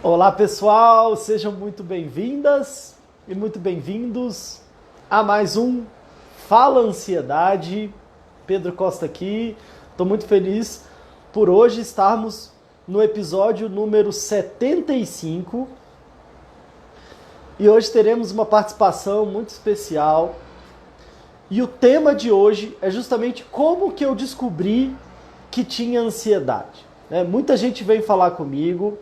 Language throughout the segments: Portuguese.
Olá pessoal, sejam muito bem-vindas e muito bem-vindos a mais um Fala Ansiedade. Pedro Costa aqui. Estou muito feliz por hoje estarmos no episódio número 75 e hoje teremos uma participação muito especial. E o tema de hoje é justamente como que eu descobri que tinha ansiedade. Muita gente vem falar comigo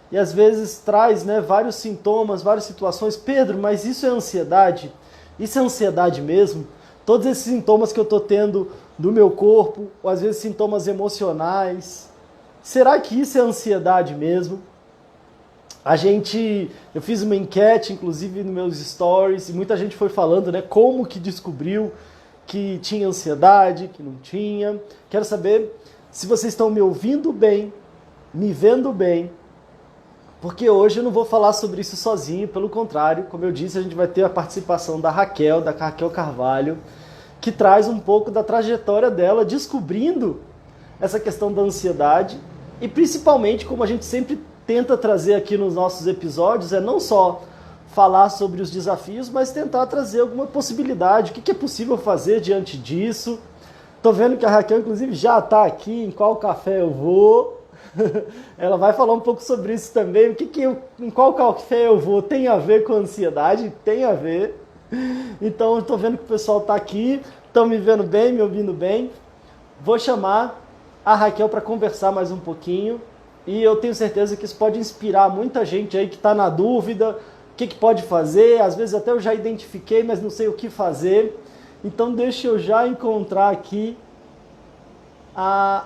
e às vezes traz, vários sintomas, várias situações. Pedro, mas isso é ansiedade? Isso é ansiedade mesmo? Todos esses sintomas que eu estou tendo do meu corpo, ou às vezes sintomas emocionais, será que isso é ansiedade mesmo? Eu fiz uma enquete, inclusive nos meus stories, e muita gente foi falando, como que descobriu que tinha ansiedade, que não tinha. Quero saber se vocês estão me ouvindo bem, me vendo bem, porque hoje eu não vou falar sobre isso sozinho, pelo contrário, como eu disse, a gente vai ter a participação da Raquel Carvalho, que traz um pouco da trajetória dela, descobrindo essa questão da ansiedade e principalmente, como a gente sempre tenta trazer aqui nos nossos episódios, é não só falar sobre os desafios, mas tentar trazer alguma possibilidade, o que é possível fazer diante disso. Tô vendo que a Raquel, inclusive, já está aqui, em qual café eu vou. Ela vai falar um pouco sobre isso também. Em qual café eu vou tem a ver com ansiedade? Tem a ver. Então, estou vendo que o pessoal está aqui, estão me vendo bem, me ouvindo bem. Vou chamar a Raquel para conversar mais um pouquinho. E eu tenho certeza que isso pode inspirar muita gente aí que está na dúvida, o que pode fazer. Às vezes até eu já identifiquei, mas não sei o que fazer. Então deixa eu já encontrar aqui a,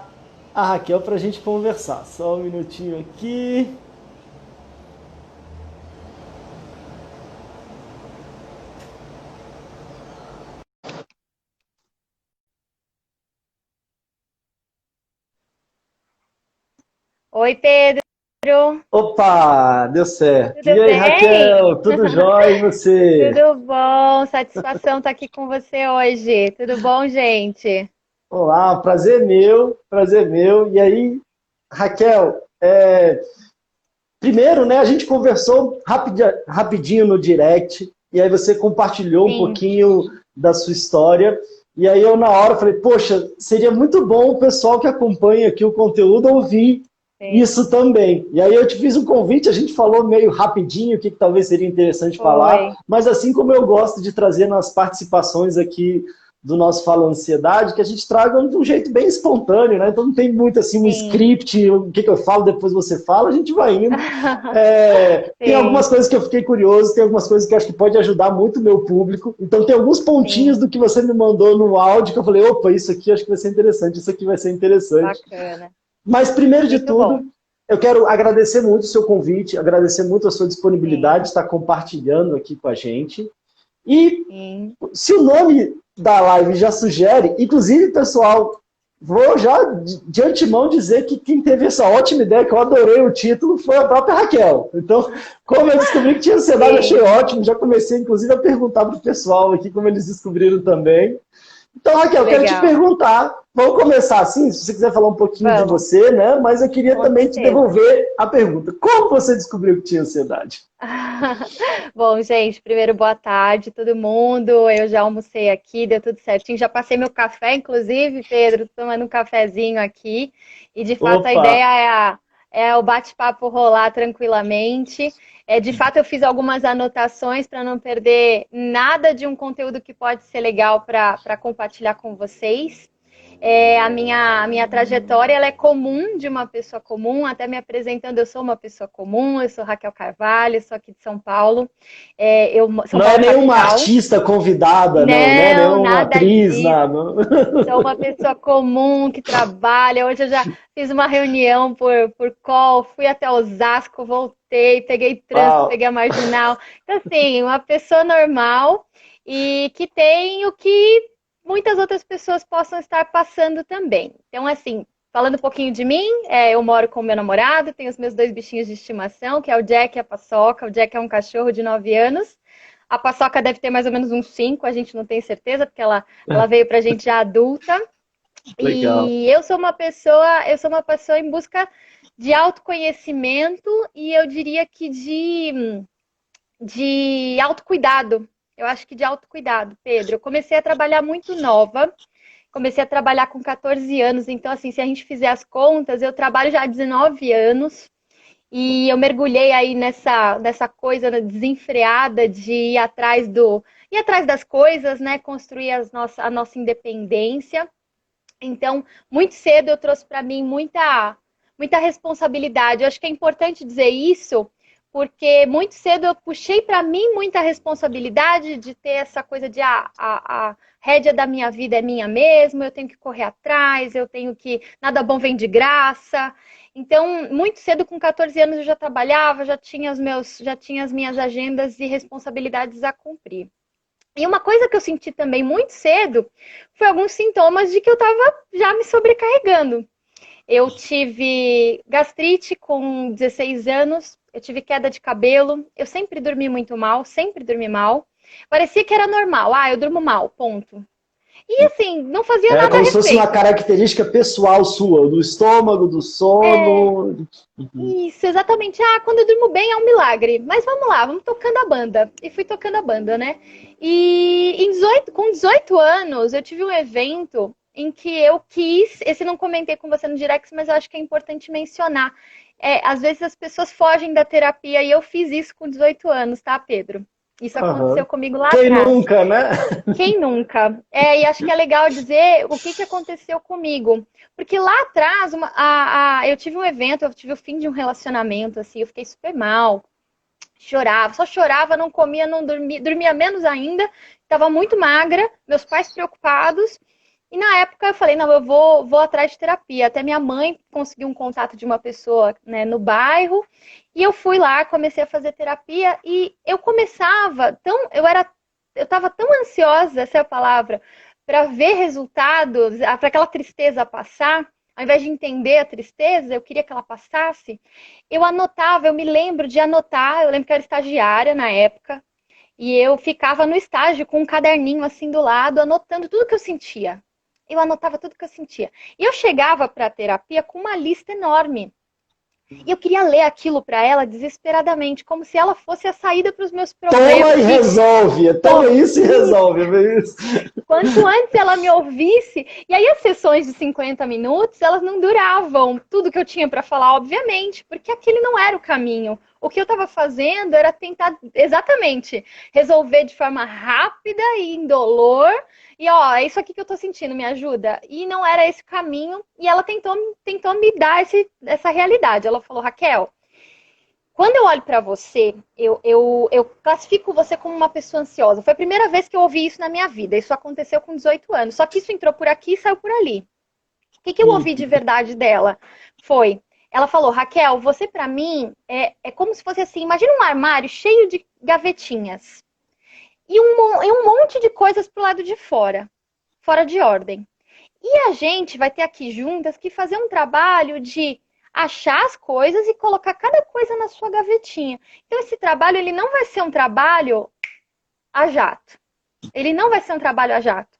a Raquel para a gente conversar. Só um minutinho aqui. Oi, Pedro. Opa, deu certo. E Tudo aí, bem? Raquel, tudo jóia? E você? Tudo bom? Satisfação estar aqui com você hoje. Tudo bom, gente? Olá, prazer meu, prazer meu. E aí, Raquel, primeiro, a gente conversou rapidinho no direct, e aí você compartilhou um Sim, pouquinho da sua história, e aí eu na hora falei, poxa, seria muito bom o pessoal que acompanha aqui o conteúdo ouvir sim. isso também. E aí eu te fiz um convite, a gente falou meio rapidinho o que talvez seria interessante falar, Foi. mas assim como eu gosto de trazer nas participações aqui do nosso Fala Ansiedade, que a gente traga de um jeito bem espontâneo, né? Então não tem muito assim um Sim. script, o que eu falo, depois você fala, a gente vai indo. Tem algumas Sim. coisas que eu fiquei curioso, tem algumas coisas que eu acho que pode ajudar muito o meu público. Então tem alguns pontinhos Sim. do que você me mandou no áudio que eu falei, opa, isso aqui acho que vai ser interessante, isso aqui vai ser interessante. Bacana. Mas primeiro de Muito bom. tudo, eu quero agradecer muito o seu convite, agradecer muito a sua disponibilidade de Sim. estar compartilhando aqui com a gente. E Sim. se o nome da live já sugere, inclusive, pessoal, vou já de antemão dizer que quem teve essa ótima ideia, que eu adorei o título, foi a própria Raquel. Então, como eu descobri que tinha ansiedade, achei Sim. ótimo. Já comecei, inclusive, a perguntar para o pessoal aqui como eles descobriram também. Então, Raquel, eu quero te Legal. perguntar, vamos começar assim, se você quiser falar um pouquinho de Vamos. você, né? Mas eu queria Com também te certeza. devolver a pergunta. Como você descobriu que tinha ansiedade? Bom, gente, primeiro boa tarde, todo mundo. Eu já almocei aqui, deu tudo certinho. Já passei meu café, inclusive, Pedro, tomando um cafezinho aqui. E de fato a Opa! ideia é o bate-papo rolar tranquilamente. De fato, eu fiz algumas anotações para não perder nada de um conteúdo que pode ser legal para compartilhar com vocês. A minha trajetória ela é comum de uma pessoa comum, até me apresentando, eu sou uma pessoa comum, eu sou Raquel Carvalho, sou aqui de São Paulo, São Não é Paulo nenhuma capital. artista convidada, não, né? Não, Nenhuma nada atriz, disso. nada. Sou uma pessoa comum que trabalha. Hoje eu já fiz uma reunião por call, fui até Osasco, voltei, peguei trânsito, Uau. peguei a marginal. Então, assim, uma pessoa normal e que tem o que muitas outras pessoas possam estar passando também. Então, assim, falando um pouquinho de mim, eu moro com meu namorado, tenho os meus dois bichinhos de estimação, que é o Jack e a Paçoca. O Jack é um cachorro de 9 anos. A Paçoca deve ter mais ou menos uns 5, a gente não tem certeza, porque ela veio pra gente já adulta. Legal. E eu sou uma pessoa em busca de autoconhecimento e eu diria que de autocuidado. Eu acho que de autocuidado, Pedro. Eu comecei a trabalhar muito nova, comecei a trabalhar com 14 anos, então, assim, se a gente fizer as contas, eu trabalho já há 19 anos e eu mergulhei aí nessa coisa desenfreada de ir atrás das coisas, né? Construir a nossa independência. Então, muito cedo eu trouxe para mim muita responsabilidade. Eu acho que é importante dizer isso, porque muito cedo eu puxei para mim muita responsabilidade de ter essa coisa de a rédea da minha vida é minha mesmo, eu tenho que correr atrás, eu tenho que. Nada bom vem de graça. Então, muito cedo, com 14 anos, eu já trabalhava, já tinha as minhas agendas e responsabilidades a cumprir. E uma coisa que eu senti também muito cedo foi alguns sintomas de que eu estava já me sobrecarregando. Eu tive gastrite com 16 anos, eu tive queda de cabelo, eu sempre dormi muito mal, sempre dormi mal. Parecia que era normal, eu durmo mal, ponto. E assim, não fazia Era nada a como se fosse uma respeito. característica pessoal sua, do estômago, do sono. Uhum. Isso, exatamente. Quando eu durmo bem é um milagre. Mas vamos lá, vamos tocando a banda. E fui tocando a banda, né? E com 18 anos, eu tive um evento em que eu quis. Esse não comentei com você no direct, mas eu acho que é importante mencionar. Às vezes as pessoas fogem da terapia e eu fiz isso com 18 anos, tá, Pedro? Isso aconteceu Aham. comigo lá Quem atrás. nunca, né? Quem nunca? E acho que é legal dizer o que aconteceu comigo. Porque lá atrás, eu tive um evento, eu tive o fim de um relacionamento, assim, eu fiquei super mal, chorava, só chorava, não comia, não dormia, dormia menos ainda, estava muito magra, meus pais preocupados. E na época eu falei, não, eu vou atrás de terapia. Até minha mãe conseguiu um contato de uma pessoa, né, no bairro, e eu fui lá, comecei a fazer terapia, e eu começava eu estava tão ansiosa, essa é a palavra, para ver resultados, para aquela tristeza passar, ao invés de entender a tristeza, eu queria que ela passasse. Eu anotava, eu me lembro de anotar, eu lembro que eu era estagiária na época, e eu ficava no estágio com um caderninho assim do lado, anotando tudo que eu sentia. Eu anotava tudo que eu sentia. E eu chegava para a terapia com uma lista enorme. E eu queria ler aquilo para ela desesperadamente, como se ela fosse a saída para os meus problemas. Toma e resolve. Toma isso e resolve. Isso. Quanto antes ela me ouvisse. E aí as sessões de 50 minutos, elas não duravam tudo que eu tinha para falar, obviamente, porque aquele não era o caminho. O que eu estava fazendo era tentar exatamente resolver de forma rápida e indolor. E é isso aqui que eu tô sentindo, me ajuda. E não era esse o caminho. E ela tentou me dar essa realidade. Ela falou, Raquel, quando eu olho para você, eu classifico você como uma pessoa ansiosa. Foi a primeira vez que eu ouvi isso na minha vida. Isso aconteceu com 18 anos. Só que isso entrou por aqui e saiu por ali. O que eu ouvi de verdade dela? Ela falou, Raquel, você para mim é como se fosse assim, imagina um armário cheio de gavetinhas. E um monte de coisas pro lado de fora de ordem. E a gente vai ter aqui juntas que fazer um trabalho de achar as coisas e colocar cada coisa na sua gavetinha. Então esse trabalho, ele não vai ser um trabalho a jato. Ele não vai ser um trabalho a jato.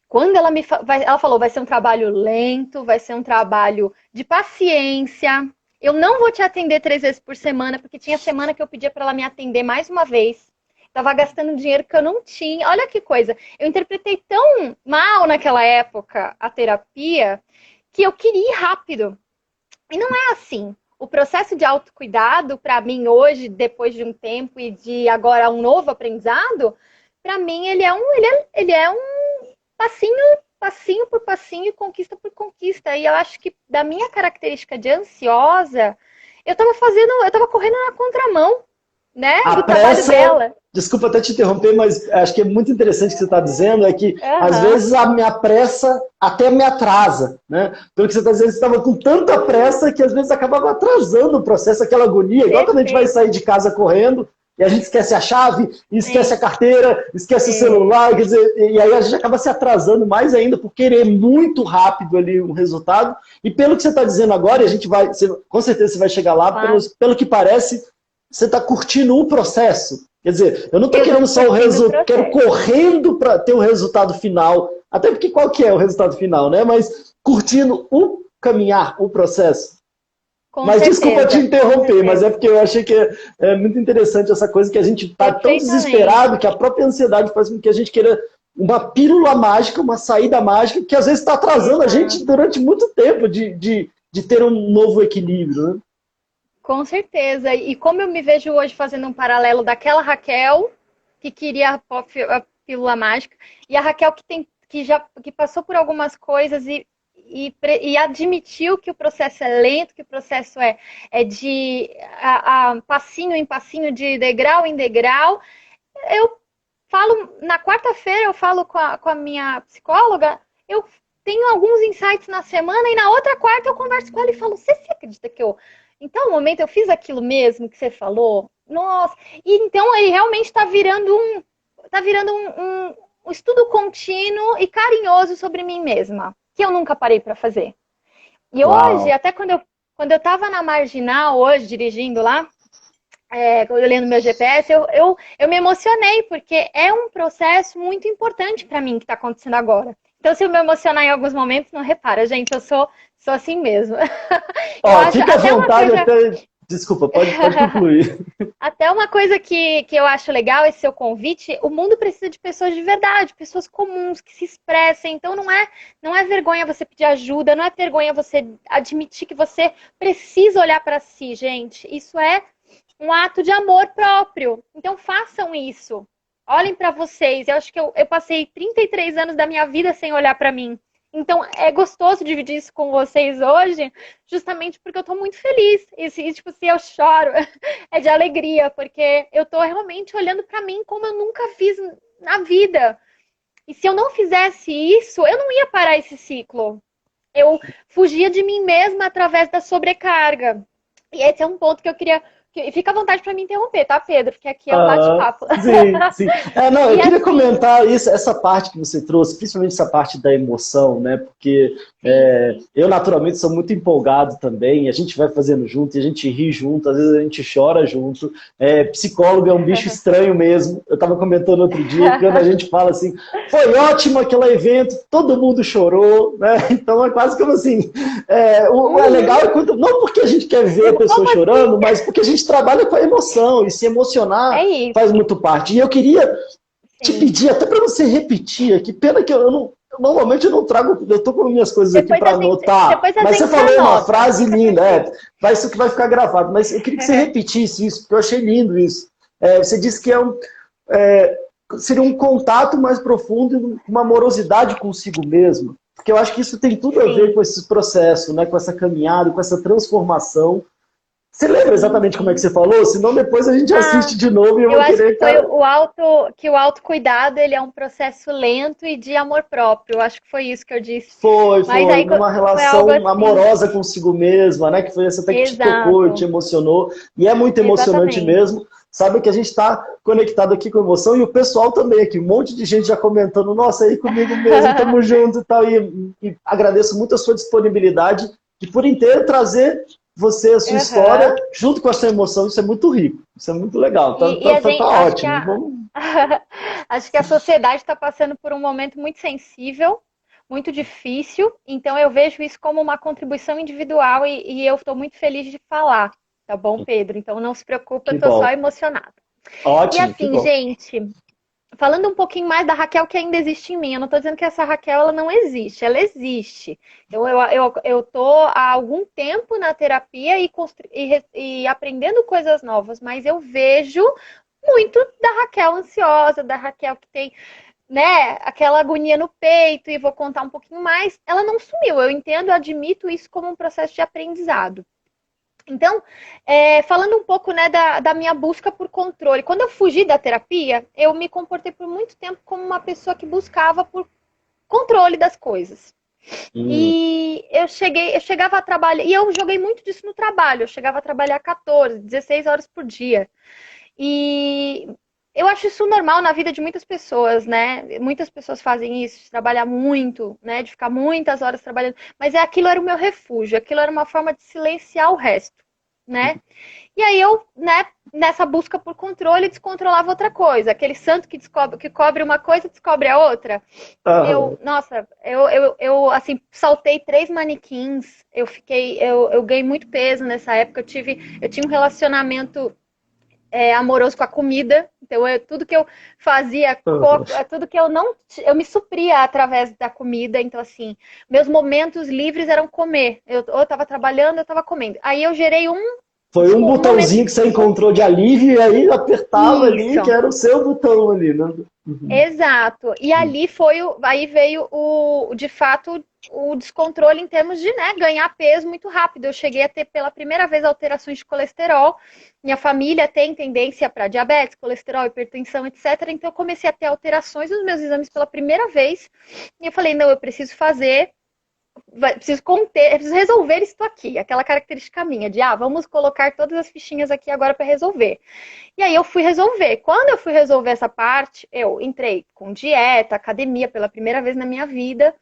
Quando ela falou, vai ser um trabalho lento, vai ser um trabalho de paciência. Eu não vou te atender 3 vezes por semana, porque tinha semana que eu pedia para ela me atender mais uma vez. Tava gastando dinheiro que eu não tinha. Olha que coisa. Eu interpretei tão mal naquela época a terapia que eu queria ir rápido. E não é assim. O processo de autocuidado, para mim, hoje, depois de um tempo e de agora um novo aprendizado, para mim, ele é um passinho por passinho, conquista por conquista. E eu acho que da minha característica de ansiosa, eu tava correndo na contramão, né? A do pressa, trabalho dela. Desculpa até te interromper, mas acho que é muito interessante o que você está dizendo, é que às Aham. vezes a minha pressa até me atrasa, né? Pelo que você está dizendo, você estava com tanta pressa que às vezes acabava atrasando o processo, aquela agonia, igual quando a gente vai sair de casa correndo e a gente esquece a chave, esquece a carteira, esquece o celular, quer dizer, e aí a gente acaba se atrasando mais ainda por querer muito rápido ali um resultado. E pelo que você está dizendo agora, e a gente vai, com certeza você vai chegar lá, pelo que parece, você está curtindo o processo. Quer dizer, eu não estou querendo só o resultado, quero correndo para ter o resultado final, até porque qual que é o resultado final, né? Mas curtindo o caminhar, o processo. Com Mas desculpa te certeza, com interromper, mas certeza. é porque eu achei que é muito interessante essa coisa que a gente está tão Perfeitamente. desesperado que a própria ansiedade faz com que a gente queira uma pílula mágica, uma saída mágica, que às vezes está atrasando a gente Exato. durante muito tempo de ter um novo equilíbrio, né? Com certeza. E como eu me vejo hoje fazendo um paralelo daquela Raquel que queria a pílula mágica e a Raquel que passou por algumas coisas e admitiu que o processo é lento, que o processo é de passinho em passinho, de degrau em degrau. Eu falo, na quarta-feira eu falo com a minha psicóloga, eu tenho alguns insights na semana e na outra quarta eu converso com ela e falo, você se acredita que eu, em tal momento eu fiz aquilo mesmo que você falou? Nossa, e então aí realmente tá virando um estudo contínuo e carinhoso sobre mim mesma, que eu nunca parei para fazer. E hoje, Uau! até quando eu tava na Marginal, hoje, dirigindo lá, olhando meu GPS, eu me emocionei, porque é um processo muito importante para mim que está acontecendo agora. Então, se eu me emocionar em alguns momentos, não repara, gente, eu sou assim mesmo. Eu Ó, acho fica à até uma vontade coisa. até. Desculpa, pode concluir. Até uma coisa que eu acho legal, esse seu convite, o mundo precisa de pessoas de verdade, pessoas comuns, que se expressem. Então não é vergonha você pedir ajuda, não é vergonha você admitir que você precisa olhar para si, gente. Isso é um ato de amor próprio. Então façam isso. Olhem para vocês. Eu acho que eu passei 33 anos da minha vida sem olhar para mim. Então é gostoso dividir isso com vocês hoje, justamente porque eu tô muito feliz. Tipo, se eu choro, é de alegria, porque eu tô realmente olhando para mim como eu nunca fiz na vida. E se eu não fizesse isso, eu não ia parar esse ciclo. Eu fugia de mim mesma através da sobrecarga. E esse é um ponto que eu queria. Fica à vontade para me interromper, tá, Pedro? Porque aqui é um Ah, bate-papo. sim, sim. Não, eu E queria assim, comentar isso, essa parte que você trouxe, principalmente essa parte da emoção, né? Porque sim, eu naturalmente sou muito empolgado também, a gente vai fazendo junto, e a gente ri junto, às vezes a gente chora junto. Psicólogo é um bicho estranho mesmo. Eu estava comentando outro dia, quando a gente fala assim, foi ótimo aquele evento, todo mundo chorou, né? Então é quase como assim, o legal uhum. é quando, não porque a gente quer ver a pessoa Como assim? chorando, mas porque a gente trabalha com a emoção, e se emocionar É faz isso. muito parte. E eu queria te Sim. pedir, até para você repetir aqui, pena que eu não, normalmente eu não trago, eu tô com minhas coisas aqui Depois para a gente, anotar, depois a mas você gente falou uma anota, frase fica linda, tranquilo. isso que vai ficar gravado, mas eu queria que você repetisse isso, porque eu achei lindo isso. Você disse que é, seria um contato mais profundo, uma amorosidade consigo mesmo, porque eu acho que isso tem tudo a ver com Sim, esse processo, né, com essa caminhada, com essa transformação. Você lembra sim, exatamente como é que sim. você falou? Senão depois a gente Ah, assiste de novo e eu eu vou acho querer que que foi que o autocuidado, ele é um processo lento e de amor próprio. Eu acho que foi isso que eu disse. Mas foi aí numa foi algo relação assim. amorosa consigo mesma, né? Que foi essa até que te tocou, te Exato, emocionou. E é muito emocionante exatamente. mesmo. Sabe que a gente está conectado aqui com emoção e o pessoal também aqui. Um monte de gente já comentando, nossa, aí comigo mesmo, tamo junto e tal. E agradeço muito a sua disponibilidade e por inteiro trazer você, a sua história, Aham. junto com a sua emoção. Isso é muito rico, isso é muito legal. E a Tá gente, acho que ótimo. a, Vamos... acho que a sociedade está passando por um momento muito sensível, muito difícil. Então eu vejo isso como uma contribuição individual e eu estou muito feliz de falar, tá bom, Pedro? Então não se preocupa, eu Que estou só bom. emocionada. E Ótimo, que assim, bom. gente, falando um pouquinho mais da Raquel que ainda existe em mim, eu não estou dizendo que essa Raquel ela não existe, ela existe. Então eu tô há algum tempo na terapia e aprendendo coisas novas, mas eu vejo muito da Raquel ansiosa, da Raquel que tem, né, aquela agonia no peito, e vou contar um pouquinho mais. Ela não sumiu, eu entendo, eu admito isso como um processo de aprendizado. Então, falando um pouco, né, da minha busca por controle. Quando eu fugi da terapia, eu me comportei por muito tempo como uma pessoa que buscava por controle das coisas. Hum, E eu chegava a trabalhar, e eu joguei muito disso no trabalho. Eu chegava a trabalhar 14, 16 horas por dia. E eu acho isso normal na vida de muitas pessoas, né? Muitas pessoas fazem isso, de trabalhar muito, né? De ficar muitas horas trabalhando. Mas aquilo era o meu refúgio, aquilo era uma forma de silenciar o resto, né? E aí eu, né, nessa busca por controle, descontrolava outra coisa. Aquele santo que cobre uma coisa, descobre a outra. Nossa, eu assim, saltei 3 manequins, eu ganhei muito peso nessa época, eu tinha um relacionamento amoroso com a comida, então tudo que eu fazia, tudo que eu me supria através da comida, então assim, meus momentos livres eram comer, eu estava trabalhando, eu estava comendo, aí eu gerei Foi um botãozinho que você encontrou de alívio e aí apertava ali, que era o seu botão ali, né? Exato. E ali aí veio de fato, o descontrole em termos de, né, ganhar peso muito rápido. Eu cheguei a ter pela primeira vez alterações de colesterol. Minha família tem tendência para diabetes, colesterol, hipertensão, etc. Então eu comecei a ter alterações nos meus exames pela primeira vez. E eu falei, não, eu preciso fazer. Preciso resolver isso aqui, aquela característica minha de, vamos colocar todas as fichinhas aqui agora para resolver. E aí eu fui resolver. Quando eu fui resolver essa parte, eu entrei com dieta, academia pela primeira vez na minha vida,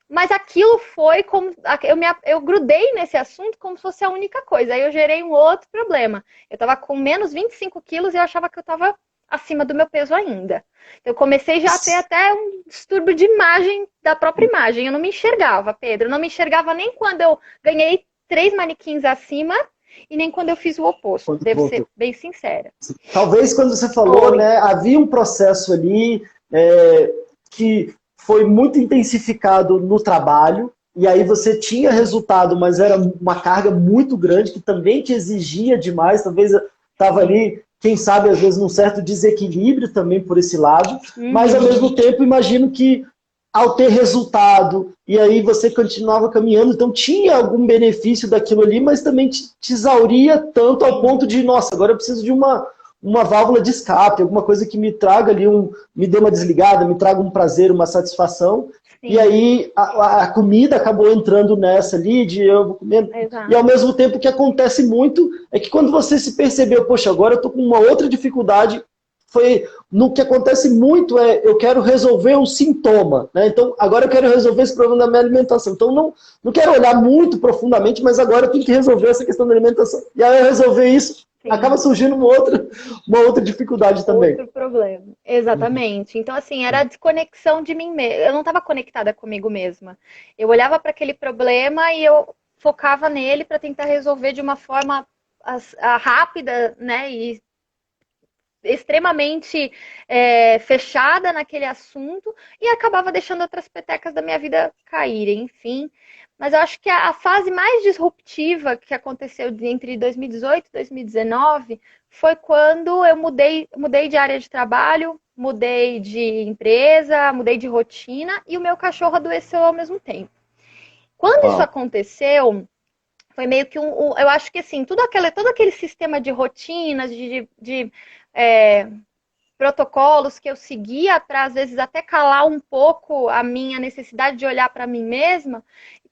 mas aquilo foi como, eu grudei nesse assunto como se fosse a única coisa. Aí eu gerei um outro problema. Eu estava com menos 25 quilos e eu achava que eu estava acima do meu peso ainda. Eu comecei já a ter até um distúrbio de imagem, da própria imagem. Eu não me enxergava, Pedro. Eu não me enxergava nem quando eu ganhei 3 manequins acima e nem quando eu fiz o oposto. Devo ser bem sincera. Talvez quando você falou, né, havia um processo ali que foi muito intensificado no trabalho, e aí você tinha resultado, mas era uma carga muito grande, que também te exigia demais, talvez estava ali, quem sabe, às vezes, num certo desequilíbrio também por esse lado, mas ao mesmo tempo, imagino que ao ter resultado, e aí você continuava caminhando, então tinha algum benefício daquilo ali, mas também te exauria tanto ao ponto de, nossa, agora eu preciso de uma válvula de escape, alguma coisa que me traga ali, me dê uma desligada, me traga um prazer, uma satisfação. Sim. E aí a comida acabou entrando nessa ali, de eu vou comer. Exato. E ao mesmo tempo o que acontece muito é que quando você se percebeu, poxa, agora eu tô com uma outra dificuldade, no que acontece muito eu quero resolver um sintoma, né? Então agora eu quero resolver esse problema da minha alimentação. Então não quero olhar muito profundamente, mas agora eu tenho que resolver essa questão da alimentação. E aí eu resolver isso, sim, acaba surgindo uma outra dificuldade também. Outro problema, exatamente. Então, assim, era a desconexão de mim mesma. Eu não estava conectada comigo mesma. Eu olhava para aquele problema e eu focava nele para tentar resolver de uma forma rápida, né? E extremamente fechada naquele assunto e acabava deixando outras petecas da minha vida caírem, enfim. Mas eu acho que a fase mais disruptiva que aconteceu entre 2018 e 2019 foi quando eu mudei de área de trabalho, mudei de empresa, mudei de rotina e o meu cachorro adoeceu ao mesmo tempo. Quando isso aconteceu, foi meio que eu acho que assim, todo aquele sistema de rotinas, de protocolos que eu seguia para, às vezes, até calar um pouco a minha necessidade de olhar para mim mesma,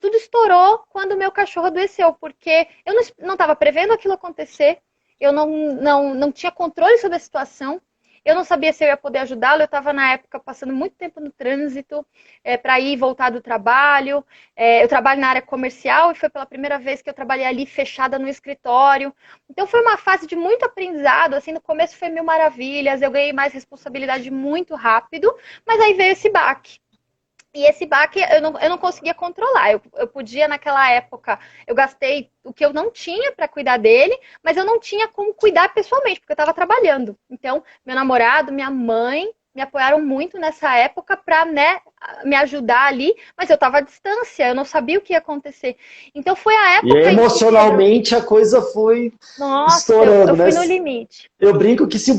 tudo estourou quando o meu cachorro adoeceu, porque eu não estava prevendo aquilo acontecer, eu não tinha controle sobre a situação, eu não sabia se eu ia poder ajudá-lo, eu estava na época passando muito tempo no trânsito para ir e voltar do trabalho. Eu trabalho na área comercial e foi pela primeira vez que eu trabalhei ali fechada no escritório. Então foi uma fase de muito aprendizado, assim, no começo foi mil maravilhas, eu ganhei mais responsabilidade muito rápido, mas aí veio esse baque. E esse baque eu não conseguia controlar. Eu podia, naquela época, eu gastei o que eu não tinha para cuidar dele, mas eu não tinha como cuidar pessoalmente, porque eu estava trabalhando. Então, meu namorado, minha mãe me apoiaram muito nessa época para, né, me ajudar ali, mas eu estava à distância, eu não sabia o que ia acontecer. Então foi a época... E emocionalmente a coisa foi estourando, eu fui no limite. Eu brinco que se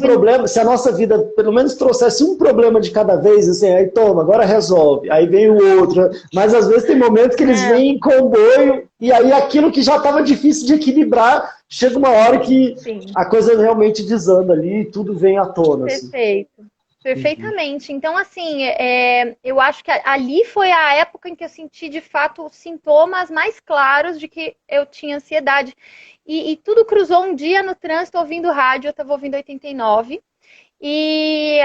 a nossa vida pelo menos trouxesse um problema de cada vez, assim, aí toma, agora resolve, aí vem o outro, mas às vezes tem momentos que eles vêm em comboio, e aí aquilo que já estava difícil de equilibrar, chega uma hora que a coisa realmente desanda ali e tudo vem à tona. Perfeito. Assim. Perfeitamente. Então, assim, eu acho que ali foi a época em que eu senti, de fato, os sintomas mais claros de que eu tinha ansiedade. E tudo cruzou um dia no trânsito, ouvindo rádio, eu estava ouvindo 89, e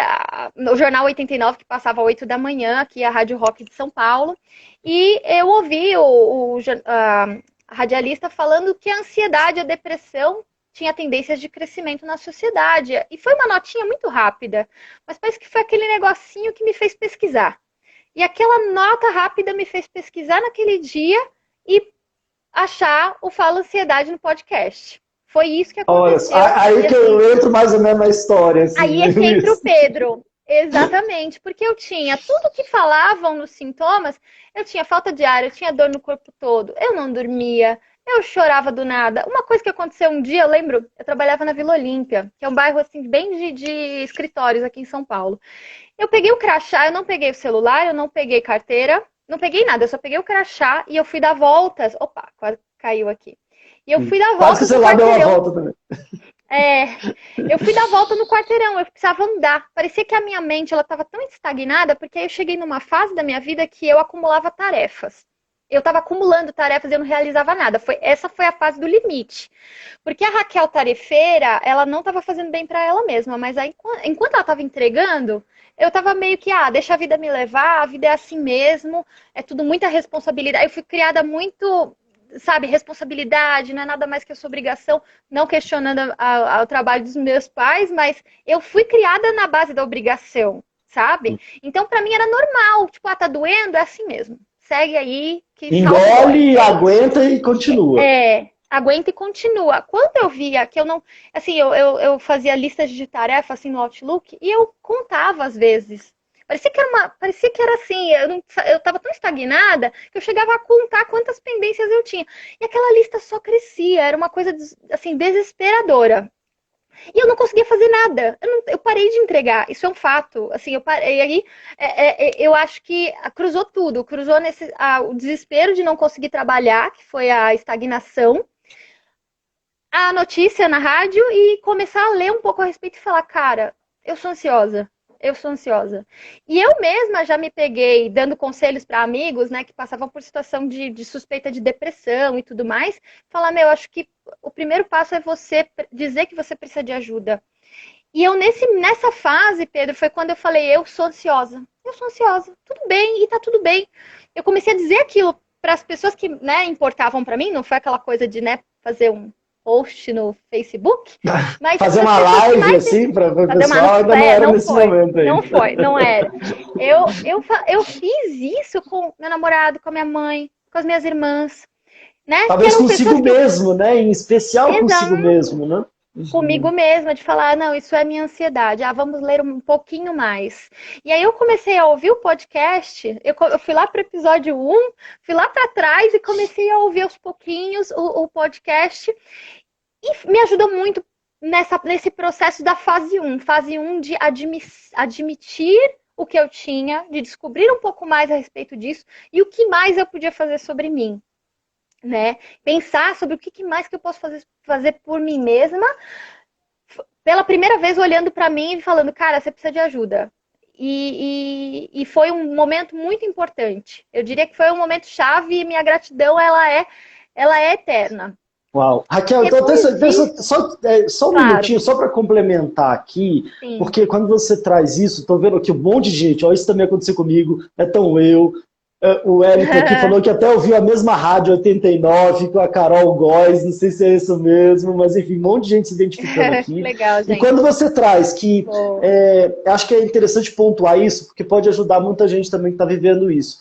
no Jornal 89, que passava às 8 da manhã, aqui a Rádio Rock de São Paulo, e eu ouvi a radialista falando que a ansiedade, a depressão tinha tendências de crescimento na sociedade. E foi uma notinha muito rápida, mas parece que foi aquele negocinho que me fez pesquisar. E aquela nota rápida me fez pesquisar naquele dia e achar o Fala Ansiedade no podcast. Foi isso que aconteceu. Olha, aí que eu entro mais ou menos na história. Assim, aí é que entra o Pedro. Exatamente, porque eu tinha tudo que falavam nos sintomas, eu tinha falta de ar, eu tinha dor no corpo todo, eu não dormia, eu chorava do nada. Uma coisa que aconteceu um dia, eu lembro, eu trabalhava na Vila Olímpia, que é um bairro assim bem de escritórios aqui em São Paulo. Eu peguei o crachá, eu não peguei o celular, eu não peguei carteira, não peguei nada, eu só peguei o crachá e eu fui dar voltas. Opa, quase caiu aqui. E eu fui dar voltas. Quase que você lá deu uma volta também. Eu fui dar volta no quarteirão, eu precisava andar. Parecia que a minha mente ela estava tão estagnada, porque aí eu cheguei numa fase da minha vida que eu acumulava tarefas. Eu estava acumulando tarefas e eu não realizava nada. Essa foi a fase do limite. Porque a Raquel tarefeira, ela não estava fazendo bem para ela mesma, mas aí, enquanto ela estava entregando, eu estava meio que, deixa a vida me levar, a vida é assim mesmo, é tudo muita responsabilidade. Eu fui criada muito, sabe, responsabilidade, não é nada mais que a sua obrigação, não questionando o trabalho dos meus pais, mas eu fui criada na base da obrigação, sabe? Então, para mim era normal, tipo, tá doendo, é assim mesmo. Segue aí. Que engole, aguenta e continua. Aguenta e continua. Quando eu via que eu não... Assim, eu fazia listas de tarefas assim, no Outlook e eu contava às vezes. Parecia que era assim, eu estava tão estagnada que eu chegava a contar quantas pendências eu tinha. E aquela lista só crescia, era uma coisa assim, desesperadora. E eu não conseguia fazer nada. Eu parei de entregar. Isso é um fato. Assim, eu parei. E aí, eu acho que cruzou tudo. Cruzou o desespero de não conseguir trabalhar, que foi a estagnação, a notícia na rádio e começar a ler um pouco a respeito e falar, cara, eu sou ansiosa. Eu sou ansiosa. E eu mesma já me peguei dando conselhos para amigos, né, que passavam por situação de suspeita de depressão e tudo mais. Falar, acho que o primeiro passo é você dizer que você precisa de ajuda. E eu, nessa fase, Pedro, foi quando eu falei, eu sou ansiosa. Eu sou ansiosa. Tudo bem, e tá tudo bem. Eu comecei a dizer aquilo para as pessoas que, né, importavam para mim. Não foi aquela coisa de, né, fazer um post no Facebook, mas fazer uma live assim para o pessoal, ainda não era nesse momento aí. Não era. Eu fiz isso com meu namorado, com a minha mãe, com as minhas irmãs, né? Talvez consigo mesmo, né? Em especial consigo mesmo, né? Comigo mesma, de falar, não, isso é minha ansiedade, vamos ler um pouquinho mais. E aí eu comecei a ouvir o podcast, eu fui lá para o episódio 1, fui lá para trás e comecei a ouvir aos pouquinhos o podcast e me ajudou muito nesse processo da fase 1. Fase 1 de admitir o que eu tinha, de descobrir um pouco mais a respeito disso e o que mais eu podia fazer sobre mim. Né? Pensar sobre o que mais que eu posso fazer por mim mesma, pela primeira vez olhando para mim e falando, cara, você precisa de ajuda. E foi um momento muito importante. Eu diria que foi um momento chave e minha gratidão ela é eterna. Uau. Raquel, então só um minutinho, só para complementar aqui, sim, porque quando você traz isso, estou vendo aqui um monte de gente, isso também aconteceu comigo, tão eu. O Érico aqui falou que até ouviu a mesma rádio 89 com a Carol Góes, não sei se é isso mesmo, mas enfim, um monte de gente se identificando aqui. Legal, gente. E quando você traz que, acho que é interessante pontuar isso, porque pode ajudar muita gente também que está vivendo isso.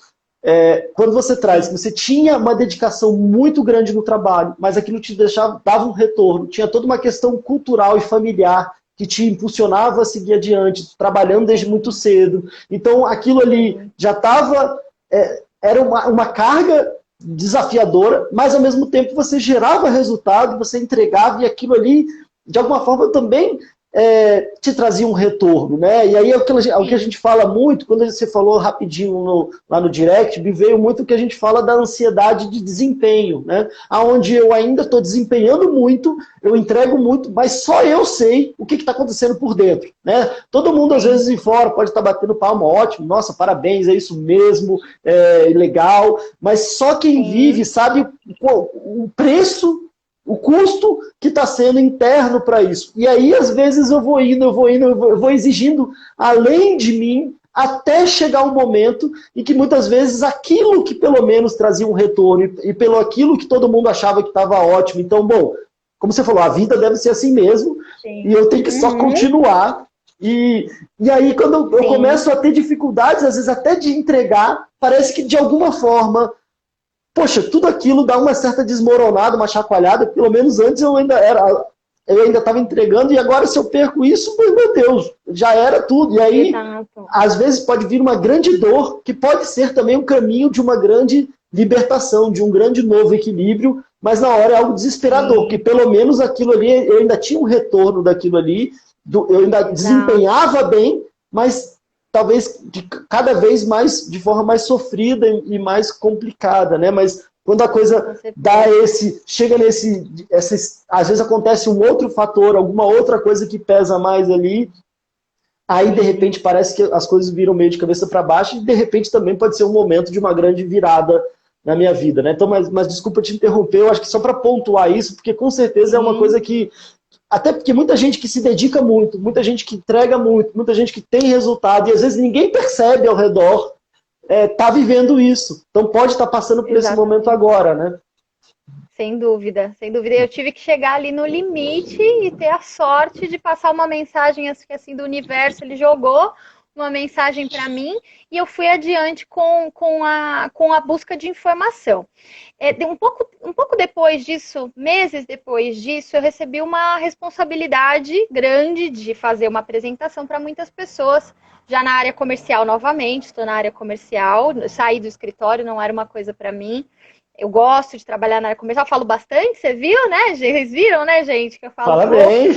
Quando você traz que você tinha uma dedicação muito grande no trabalho, mas aquilo te dava um retorno, tinha toda uma questão cultural e familiar que te impulsionava a seguir adiante, trabalhando desde muito cedo. Então aquilo ali já estava... era uma carga desafiadora, mas ao mesmo tempo você gerava resultado, você entregava e aquilo ali, de alguma forma, também te trazia um retorno, né? E aí é o que a gente fala muito, quando você falou rapidinho lá no direct, me veio muito o que a gente fala da ansiedade de desempenho, né? Onde eu ainda estou desempenhando muito, eu entrego muito, mas só eu sei o que está acontecendo por dentro, né? Todo mundo, às vezes, em fora pode estar batendo palma, ótimo, nossa, parabéns, é isso mesmo, legal, mas só quem vive sabe o preço, o custo que está sendo interno para isso. E aí, às vezes, eu vou exigindo além de mim, até chegar um momento em que, muitas vezes, aquilo que pelo menos trazia um retorno e pelo aquilo que todo mundo achava que estava ótimo. Então, bom, como você falou, a vida deve ser assim mesmo, Sim. e eu tenho que só continuar. E aí, quando eu começo a ter dificuldades, às vezes até de entregar, parece que de alguma forma, poxa, tudo aquilo dá uma certa desmoronada, uma chacoalhada. Pelo menos antes eu ainda estava entregando, e agora se eu perco isso, meu Deus, já era tudo. E aí, Exato. às vezes pode vir uma grande dor, que pode ser também um caminho de uma grande libertação, de um grande novo equilíbrio, mas na hora é algo desesperador, porque pelo menos aquilo ali, eu ainda tinha um retorno daquilo ali, eu ainda desempenhava bem, mas talvez cada vez mais, de forma mais sofrida e mais complicada, né? Mas quando a coisa dá chega às vezes acontece um outro fator, alguma outra coisa que pesa mais ali, aí de repente parece que as coisas viram meio de cabeça para baixo, e de repente também pode ser um momento de uma grande virada na minha vida, né? Então, mas desculpa te interromper, eu acho que só para pontuar isso, porque com certeza é uma coisa que, até porque muita gente que se dedica muito, muita gente que entrega muito, muita gente que tem resultado, e às vezes ninguém percebe ao redor, tá vivendo isso. Então pode estar passando por esse momento agora, né? Sem dúvida, sem dúvida. Eu tive que chegar ali no limite e ter a sorte de passar uma mensagem assim do universo. Ele jogou uma mensagem para mim e eu fui adiante com a busca de informação. Um pouco depois disso, meses depois disso, eu recebi uma responsabilidade grande de fazer uma apresentação para muitas pessoas, já na área comercial novamente. Estou na área comercial, saí do escritório, não era uma coisa para mim. Eu gosto de trabalhar na área comercial, falo bastante, você viu, né? Vocês viram, né, gente? Que eu falo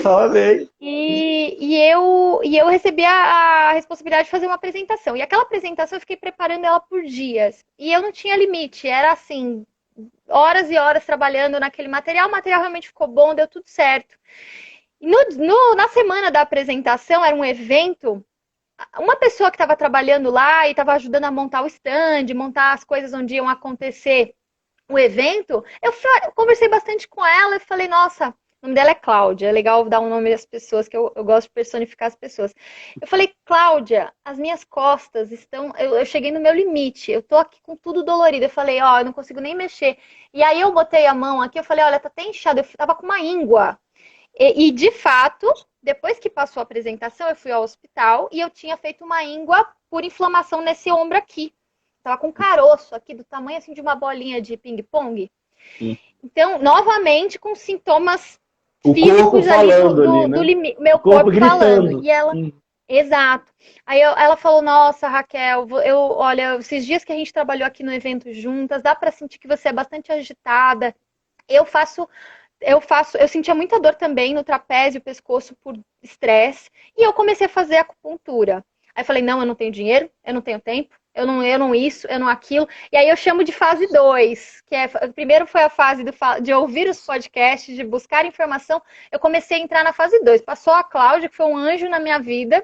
fala bem. E eu recebi a responsabilidade de fazer uma apresentação. E aquela apresentação eu fiquei preparando ela por dias. E eu não tinha limite, era assim, horas e horas trabalhando naquele material. O material realmente ficou bom, deu tudo certo. E na semana da apresentação, era um evento. Uma pessoa que estava trabalhando lá e estava ajudando a montar o stand, montar as coisas onde iam acontecer o evento, eu conversei bastante com ela e falei, nossa, o nome dela é Cláudia, é legal dar um nome às pessoas, que eu gosto de personificar as pessoas. Eu falei, Cláudia, as minhas costas estão, eu cheguei no meu limite, eu tô aqui com tudo dolorido. Eu falei, ó, eu não consigo nem mexer. E aí eu botei a mão aqui, eu falei, olha, tá até inchado, eu tava com uma íngua. E de fato, depois que passou a apresentação, eu fui ao hospital e eu tinha feito uma íngua por inflamação nesse ombro aqui. Tava com caroço aqui, do tamanho assim de uma bolinha de ping-pong. Então, novamente, com sintomas físicos ali do limite. Meu corpo falando. E ela... Exato. Aí ela falou, nossa, Raquel, olha, esses dias que a gente trabalhou aqui no evento juntas, dá pra sentir que você é bastante agitada. Eu sentia muita dor também no trapézio, pescoço por estresse. E eu comecei a fazer acupuntura. Aí eu falei, não, eu não tenho dinheiro, eu não tenho tempo. Eu não isso, eu não aquilo. E aí eu chamo de fase 2, que primeiro foi a fase de ouvir os podcasts, de buscar informação. Eu comecei a entrar na fase 2. Passou a Cláudia, que foi um anjo na minha vida,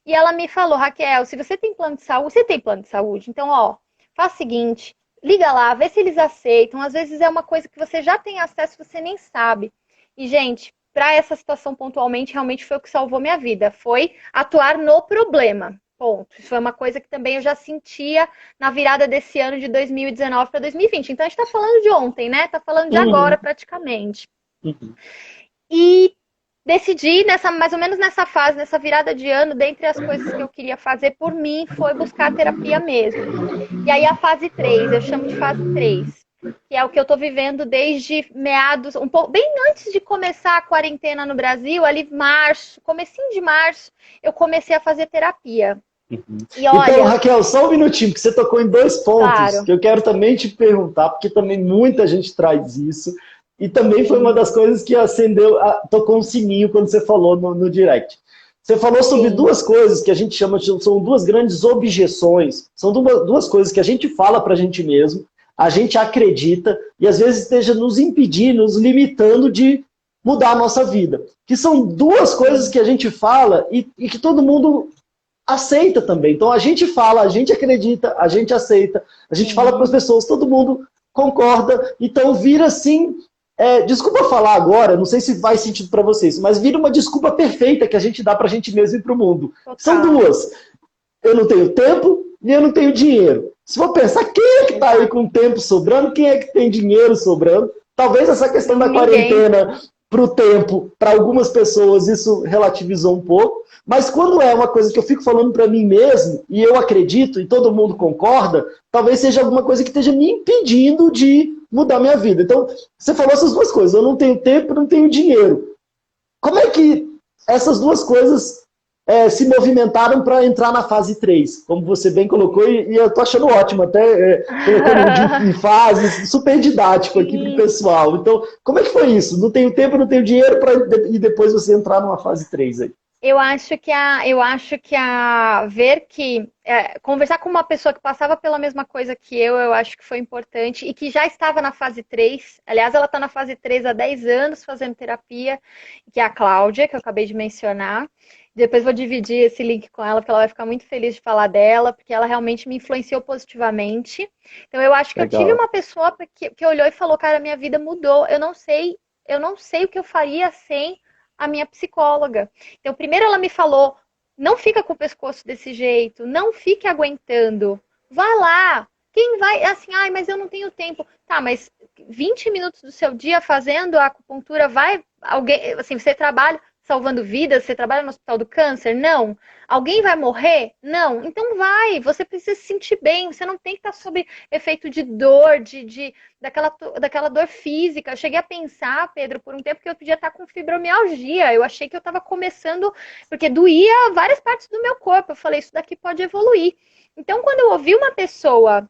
e ela me falou, Raquel, se você tem plano de saúde, você tem plano de saúde, então, ó, faz o seguinte, liga lá, vê se eles aceitam. Às vezes é uma coisa que você já tem acesso, você nem sabe. E, gente, para essa situação pontualmente, realmente foi o que salvou minha vida. Foi atuar no problema. Ponto. Isso foi uma coisa que também eu já sentia na virada desse ano de 2019 para 2020. Então a gente está falando de ontem, né? Tá falando de agora praticamente. E decidi, mais ou menos nessa fase, nessa virada de ano, dentre as coisas que eu queria fazer por mim, foi buscar terapia mesmo. E aí a fase 3, eu chamo de fase 3, que é o que eu tô vivendo desde meados, um pouco, bem antes de começar a quarentena no Brasil, ali comecinho de março, eu comecei a fazer terapia. E olha, então, Raquel, só um minutinho, que você tocou em 2 pontos, que eu quero também te perguntar, porque também muita gente traz isso, e também foi uma das coisas que tocou um sininho quando você falou no direct. Você falou sobre 2 coisas que a gente chama são 2 grandes objeções, são 2 coisas que a gente fala pra gente mesmo, a gente acredita, e às vezes esteja nos impedindo, nos limitando de mudar a nossa vida. Que são 2 coisas que a gente fala e que todo mundo aceita também. Então a gente fala, a gente acredita, a gente aceita, a gente fala para as pessoas, todo mundo concorda, então vira assim, desculpa falar agora, não sei se faz sentido para vocês, mas vira uma desculpa perfeita que a gente dá para a gente mesmo e para o mundo. Total. São 2. Eu não tenho tempo e eu não tenho dinheiro. Se for pensar, quem é que está aí com tempo sobrando, quem é que tem dinheiro sobrando? Talvez essa questão da quarentena para o tempo, para algumas pessoas isso relativizou um pouco, mas quando é uma coisa que eu fico falando para mim mesmo, e eu acredito, e todo mundo concorda, talvez seja alguma coisa que esteja me impedindo de mudar minha vida. Então, você falou essas duas coisas, eu não tenho tempo, não tenho dinheiro. Como é que essas duas coisas se movimentaram para entrar na fase 3, como você bem colocou, e eu tô achando ótimo, até colocando em fases, super didático aqui para o pessoal. Então, como é que foi isso? Não tenho tempo, não tenho dinheiro, e depois você entrar numa fase 3 aí? Eu acho que conversar com uma pessoa que passava pela mesma coisa que eu acho que foi importante e que já estava na fase 3. Aliás, ela está na fase 3 há 10 anos fazendo terapia, que é a Cláudia, que eu acabei de mencionar. Depois vou dividir esse link com ela, porque ela vai ficar muito feliz de falar dela, porque ela realmente me influenciou positivamente. Então, eu acho que Legal. eu tive uma pessoa que olhou e falou, cara, minha vida mudou. Eu não sei o que eu faria sem a minha psicóloga. Então, primeiro ela me falou, não fica com o pescoço desse jeito, não fique aguentando, vai lá. Quem vai, assim, ai, mas eu não tenho tempo. Tá, mas 20 minutos do seu dia fazendo a acupuntura, vai alguém, assim, você trabalha salvando vidas, você trabalha no Hospital do Câncer? Não. Alguém vai morrer? Não. Então vai, você precisa se sentir bem, você não tem que estar sob efeito de dor, daquela dor física. Eu cheguei a pensar, Pedro, por um tempo que eu podia estar com fibromialgia. Eu achei que eu estava começando, porque doía várias partes do meu corpo. Eu falei, isso daqui pode evoluir. Então, quando eu ouvi uma pessoa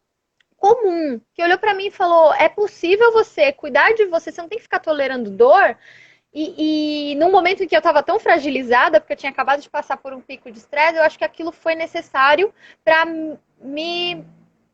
comum que olhou para mim e falou, é possível você cuidar de você, você não tem que ficar tolerando dor. E num momento em que eu estava tão fragilizada, porque eu tinha acabado de passar por um pico de estresse, eu acho que aquilo foi necessário para me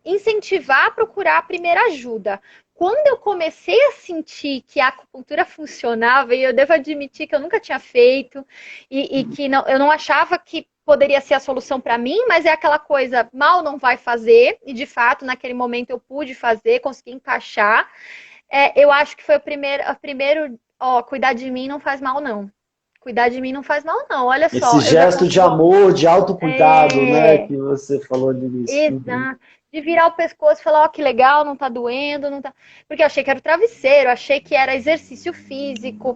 incentivar a procurar a primeira ajuda. Quando eu comecei a sentir que a acupuntura funcionava, e eu devo admitir que eu nunca tinha feito, e que não, eu não achava que poderia ser a solução para mim, mas é aquela coisa, mal não vai fazer, e de fato, naquele momento eu pude fazer, consegui encaixar. Eu acho que foi o primeiro cuidar de mim não faz mal, não. Cuidar de mim não faz mal, não. Olha só. Esse gesto de amor, de autocuidado, né, que você falou no início. Exato. De virar o pescoço e falar, ó, que legal, não tá doendo, não tá. Porque eu achei que era o travesseiro, achei que era exercício físico,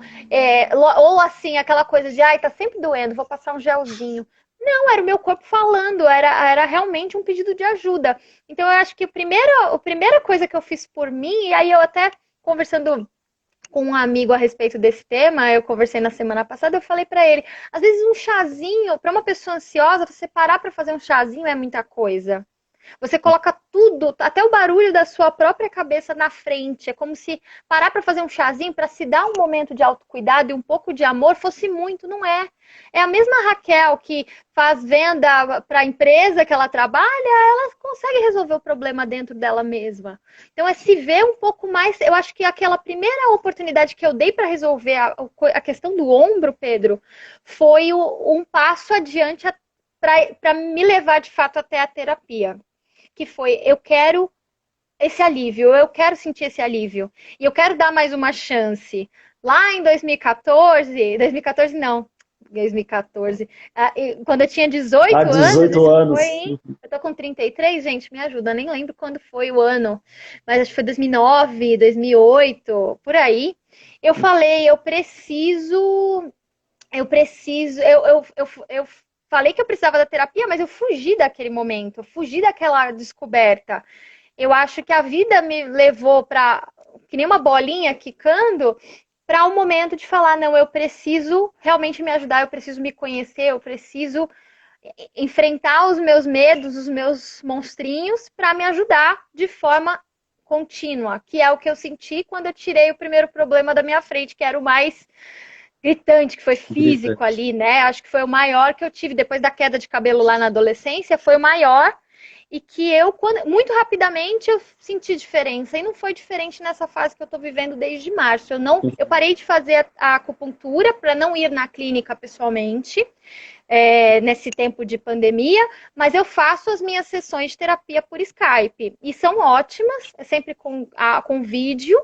ou assim, aquela coisa de, ai, tá sempre doendo, vou passar um gelzinho. Não, era o meu corpo falando, era realmente um pedido de ajuda. Então, eu acho que a primeira coisa que eu fiz por mim, e aí eu até conversando com um amigo a respeito desse tema, eu conversei na semana passada, eu falei pra ele, às vezes um chazinho, pra uma pessoa ansiosa, você parar pra fazer um chazinho é muita coisa. Você coloca tudo, até o barulho da sua própria cabeça na frente. É como se parar para fazer um chazinho, para se dar um momento de autocuidado e um pouco de amor, fosse muito, não é? É a mesma Raquel que faz venda para a empresa que ela trabalha, ela consegue resolver o problema dentro dela mesma. Então é se ver um pouco mais. Eu acho que aquela primeira oportunidade que eu dei para resolver a questão do ombro, Pedro, foi um passo adiante para me levar de fato até a terapia. Que foi, eu quero esse alívio, eu quero sentir esse alívio. E eu quero dar mais uma chance. Lá em 2014 não, 2014, quando eu tinha 18 anos. Eu tô com 33, gente, me ajuda, nem lembro quando foi o ano, mas acho que foi 2009, 2008, por aí. Eu falei, eu falei que eu precisava da terapia, mas eu fugi daquele momento, eu fugi daquela descoberta. Eu acho que a vida me levou para, que nem uma bolinha quicando, para um momento de falar, não, eu preciso realmente me ajudar, eu preciso me conhecer, eu preciso enfrentar os meus medos, os meus monstrinhos, para me ajudar de forma contínua, que é o que eu senti quando eu tirei o primeiro problema da minha frente, que era o mais gritante, que foi físico ali, né? Acho que foi o maior que eu tive depois da queda de cabelo lá na adolescência, foi o maior e que muito rapidamente eu senti diferença e não foi diferente nessa fase que eu tô vivendo desde março. Eu parei de fazer a acupuntura para não ir na clínica pessoalmente, nesse tempo de pandemia, mas eu faço as minhas sessões de terapia por Skype e são ótimas, sempre com vídeo,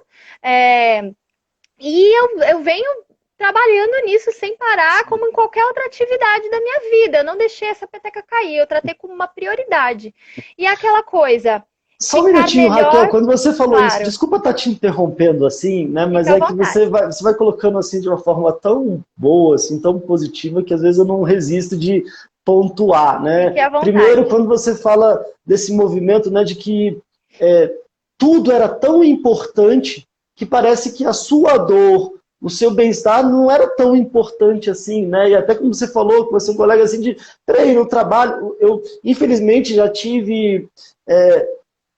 e eu venho trabalhando nisso sem parar, como em qualquer outra atividade da minha vida. Eu não deixei essa peteca cair, eu tratei como uma prioridade. E aquela coisa, Só um ficar minutinho, melhor. Raquel, quando você falou isso, Claro, desculpa estar te interrompendo assim, né? Mas fica à é que vontade. você vai colocando assim de uma forma tão boa, assim, tão positiva, que às vezes eu não resisto de pontuar, Fique né? à Primeiro, vontade. quando você fala desse movimento, né, de que tudo era tão importante que parece que a sua dor, o seu bem-estar não era tão importante assim, né? E até como você falou, com você é um colega assim de, peraí, no trabalho, eu infelizmente já tive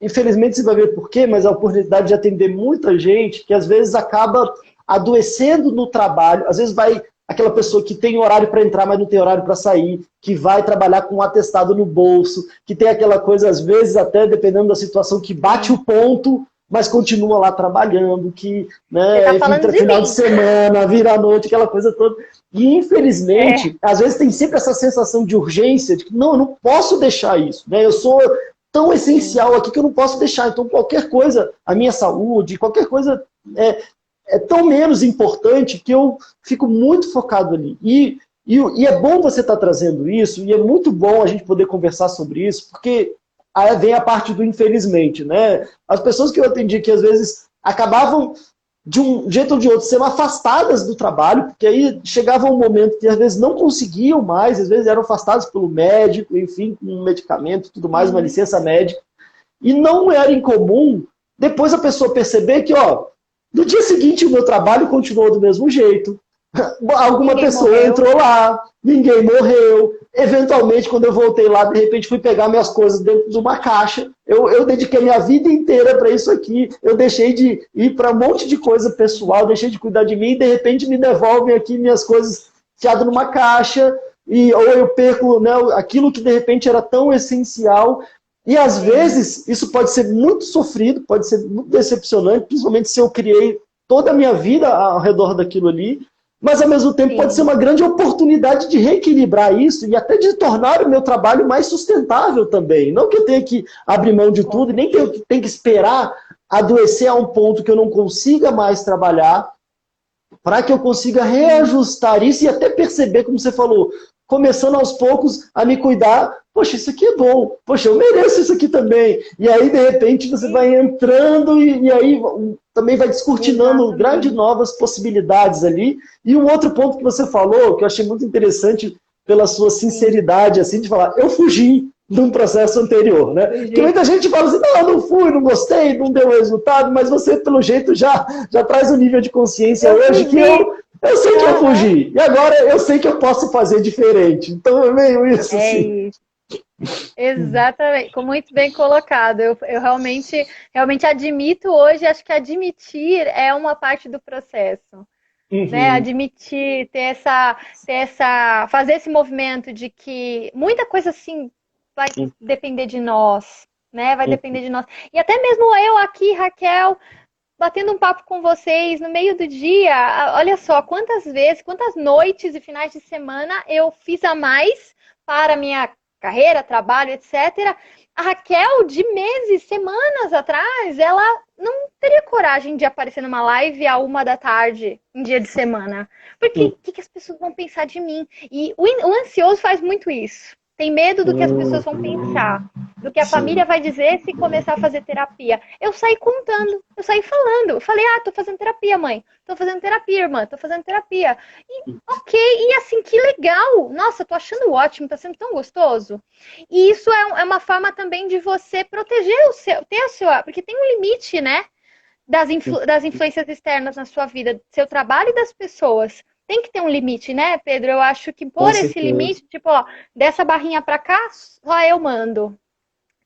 infelizmente você vai ver por quê, mas a oportunidade de atender muita gente que às vezes acaba adoecendo no trabalho, às vezes vai aquela pessoa que tem horário para entrar, mas não tem horário para sair, que vai trabalhar com um atestado no bolso, que tem aquela coisa, às vezes, até dependendo da situação, que bate Sim. o ponto, mas continua lá trabalhando, que Você tá né, falando de final de mim. semana, vira a noite, aquela coisa toda. E, É, infelizmente, às vezes tem sempre essa sensação de urgência, de que não, eu não posso deixar isso, né? Eu sou tão sim, essencial aqui que eu não posso deixar. Então, qualquer coisa, a minha saúde, qualquer coisa é tão menos importante que eu fico muito focado ali. E é bom você estar trazendo isso, e é muito bom a gente poder conversar sobre isso, porque aí vem a parte do infelizmente, né? As pessoas que eu atendi que às vezes acabavam de um jeito ou de outro sendo afastadas do trabalho, porque aí chegava um momento que às vezes não conseguiam mais, às vezes eram afastados pelo médico, enfim, com um medicamento, tudo mais, uma sim, licença médica. E não era incomum depois a pessoa perceber que, ó, no dia seguinte o meu trabalho continuou do mesmo jeito. Alguma ninguém pessoa morreu. entrou lá, ninguém morreu. Eventualmente, quando eu voltei lá, de repente fui pegar minhas coisas dentro de uma caixa. Eu dediquei minha vida inteira para isso aqui. Eu deixei de ir para um monte de coisa pessoal, deixei de cuidar de mim e de repente me devolvem aqui minhas coisas enfiadas numa caixa. Ou eu perco, né, aquilo que de repente era tão essencial. E às Sim, vezes isso pode ser muito sofrido, pode ser muito decepcionante, principalmente se eu criei toda a minha vida ao redor daquilo ali, mas ao mesmo tempo pode ser sim, uma grande oportunidade de reequilibrar isso e até de tornar o meu trabalho mais sustentável também. Não que eu tenha que abrir mão de com tudo, e nem certeza. tenho que esperar adoecer a um ponto que eu não consiga mais trabalhar, para que eu consiga Sim, reajustar isso e até perceber, como você falou, começando aos poucos a me cuidar. Poxa, isso aqui é bom. Poxa, eu mereço isso aqui também. E aí, de repente, você sim, vai entrando e aí também vai descortinando grandes exatamente. novas possibilidades ali. E um outro ponto que você falou, que eu achei muito interessante pela sua Sim, sinceridade, assim, de falar, eu fugi de um processo anterior, né? Porque fugi. muita gente fala assim, não, eu não fui, não gostei, não deu resultado, mas você, pelo jeito, já traz um nível de consciência Eu hoje que fugi. eu sei que eu Aham. fugi, e agora eu sei que eu posso fazer diferente. Então é meio isso, É assim. isso. Exatamente, muito bem colocado. Eu realmente admito hoje, acho que admitir é uma parte do processo, né? Uhum. Admitir, fazer esse movimento de que muita coisa assim vai depender de nós, né? Vai depender de nós. E até mesmo eu aqui, Raquel, batendo um papo com vocês no meio do dia, olha só quantas vezes, quantas noites e finais de semana eu fiz a mais para a minha carreira, trabalho, etc. A Raquel, de meses, semanas atrás, ela não teria coragem de aparecer numa live à 1 da tarde, em dia de semana. Porque o que as pessoas vão pensar de mim? E o ansioso faz muito isso. Tem medo do que as pessoas vão pensar, do que a Sim. família vai dizer se começar a fazer terapia. Eu saí contando, eu saí falando. Eu falei, tô fazendo terapia, mãe. Tô fazendo terapia, irmã. Tô fazendo terapia. E, ok, e assim, que legal. Nossa, tô achando ótimo, tá sendo tão gostoso. E isso é uma forma também de você proteger ter o seu, porque tem um limite, né? Das influências externas na sua vida, do seu trabalho e das pessoas. Tem que ter um limite, né, Pedro? Eu acho que Com por esse certeza. limite, tipo, ó, dessa barrinha pra cá, só eu mando.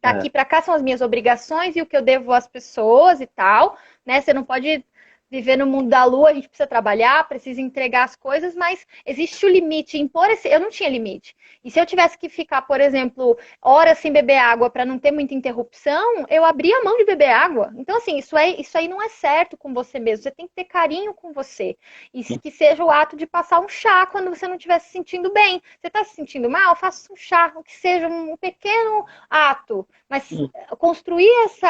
Daqui É. para cá são as minhas obrigações e o que eu devo às pessoas e tal, né? Você não pode viver no mundo da lua, a gente precisa trabalhar, precisa entregar as coisas, mas existe o limite. Impor esse, eu não tinha limite. E se eu tivesse que ficar, por exemplo, horas sem beber água para não ter muita interrupção, eu abria a mão de beber água. Então, assim, isso aí não é certo com você mesmo. Você tem que ter carinho com você. E que seja o ato de passar um chá quando você não estiver se sentindo bem. Você está se sentindo mal? Faça um chá, o que seja um pequeno ato. Mas construir esse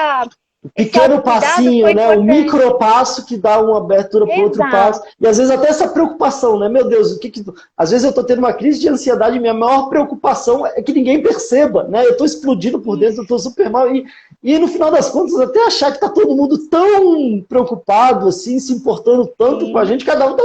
Pequeno autocuidado passinho, foi né? Um importante. micro passo que dá uma abertura para outro passo. Exato. E às vezes até essa preocupação, né? Meu Deus, às vezes eu estou tendo uma crise de ansiedade e minha maior preocupação é que ninguém perceba, né? Eu estou explodindo por dentro, eu Isso. estou super mal. e no final das contas até achar que está todo mundo tão preocupado, assim, se importando tanto com a gente, cada um está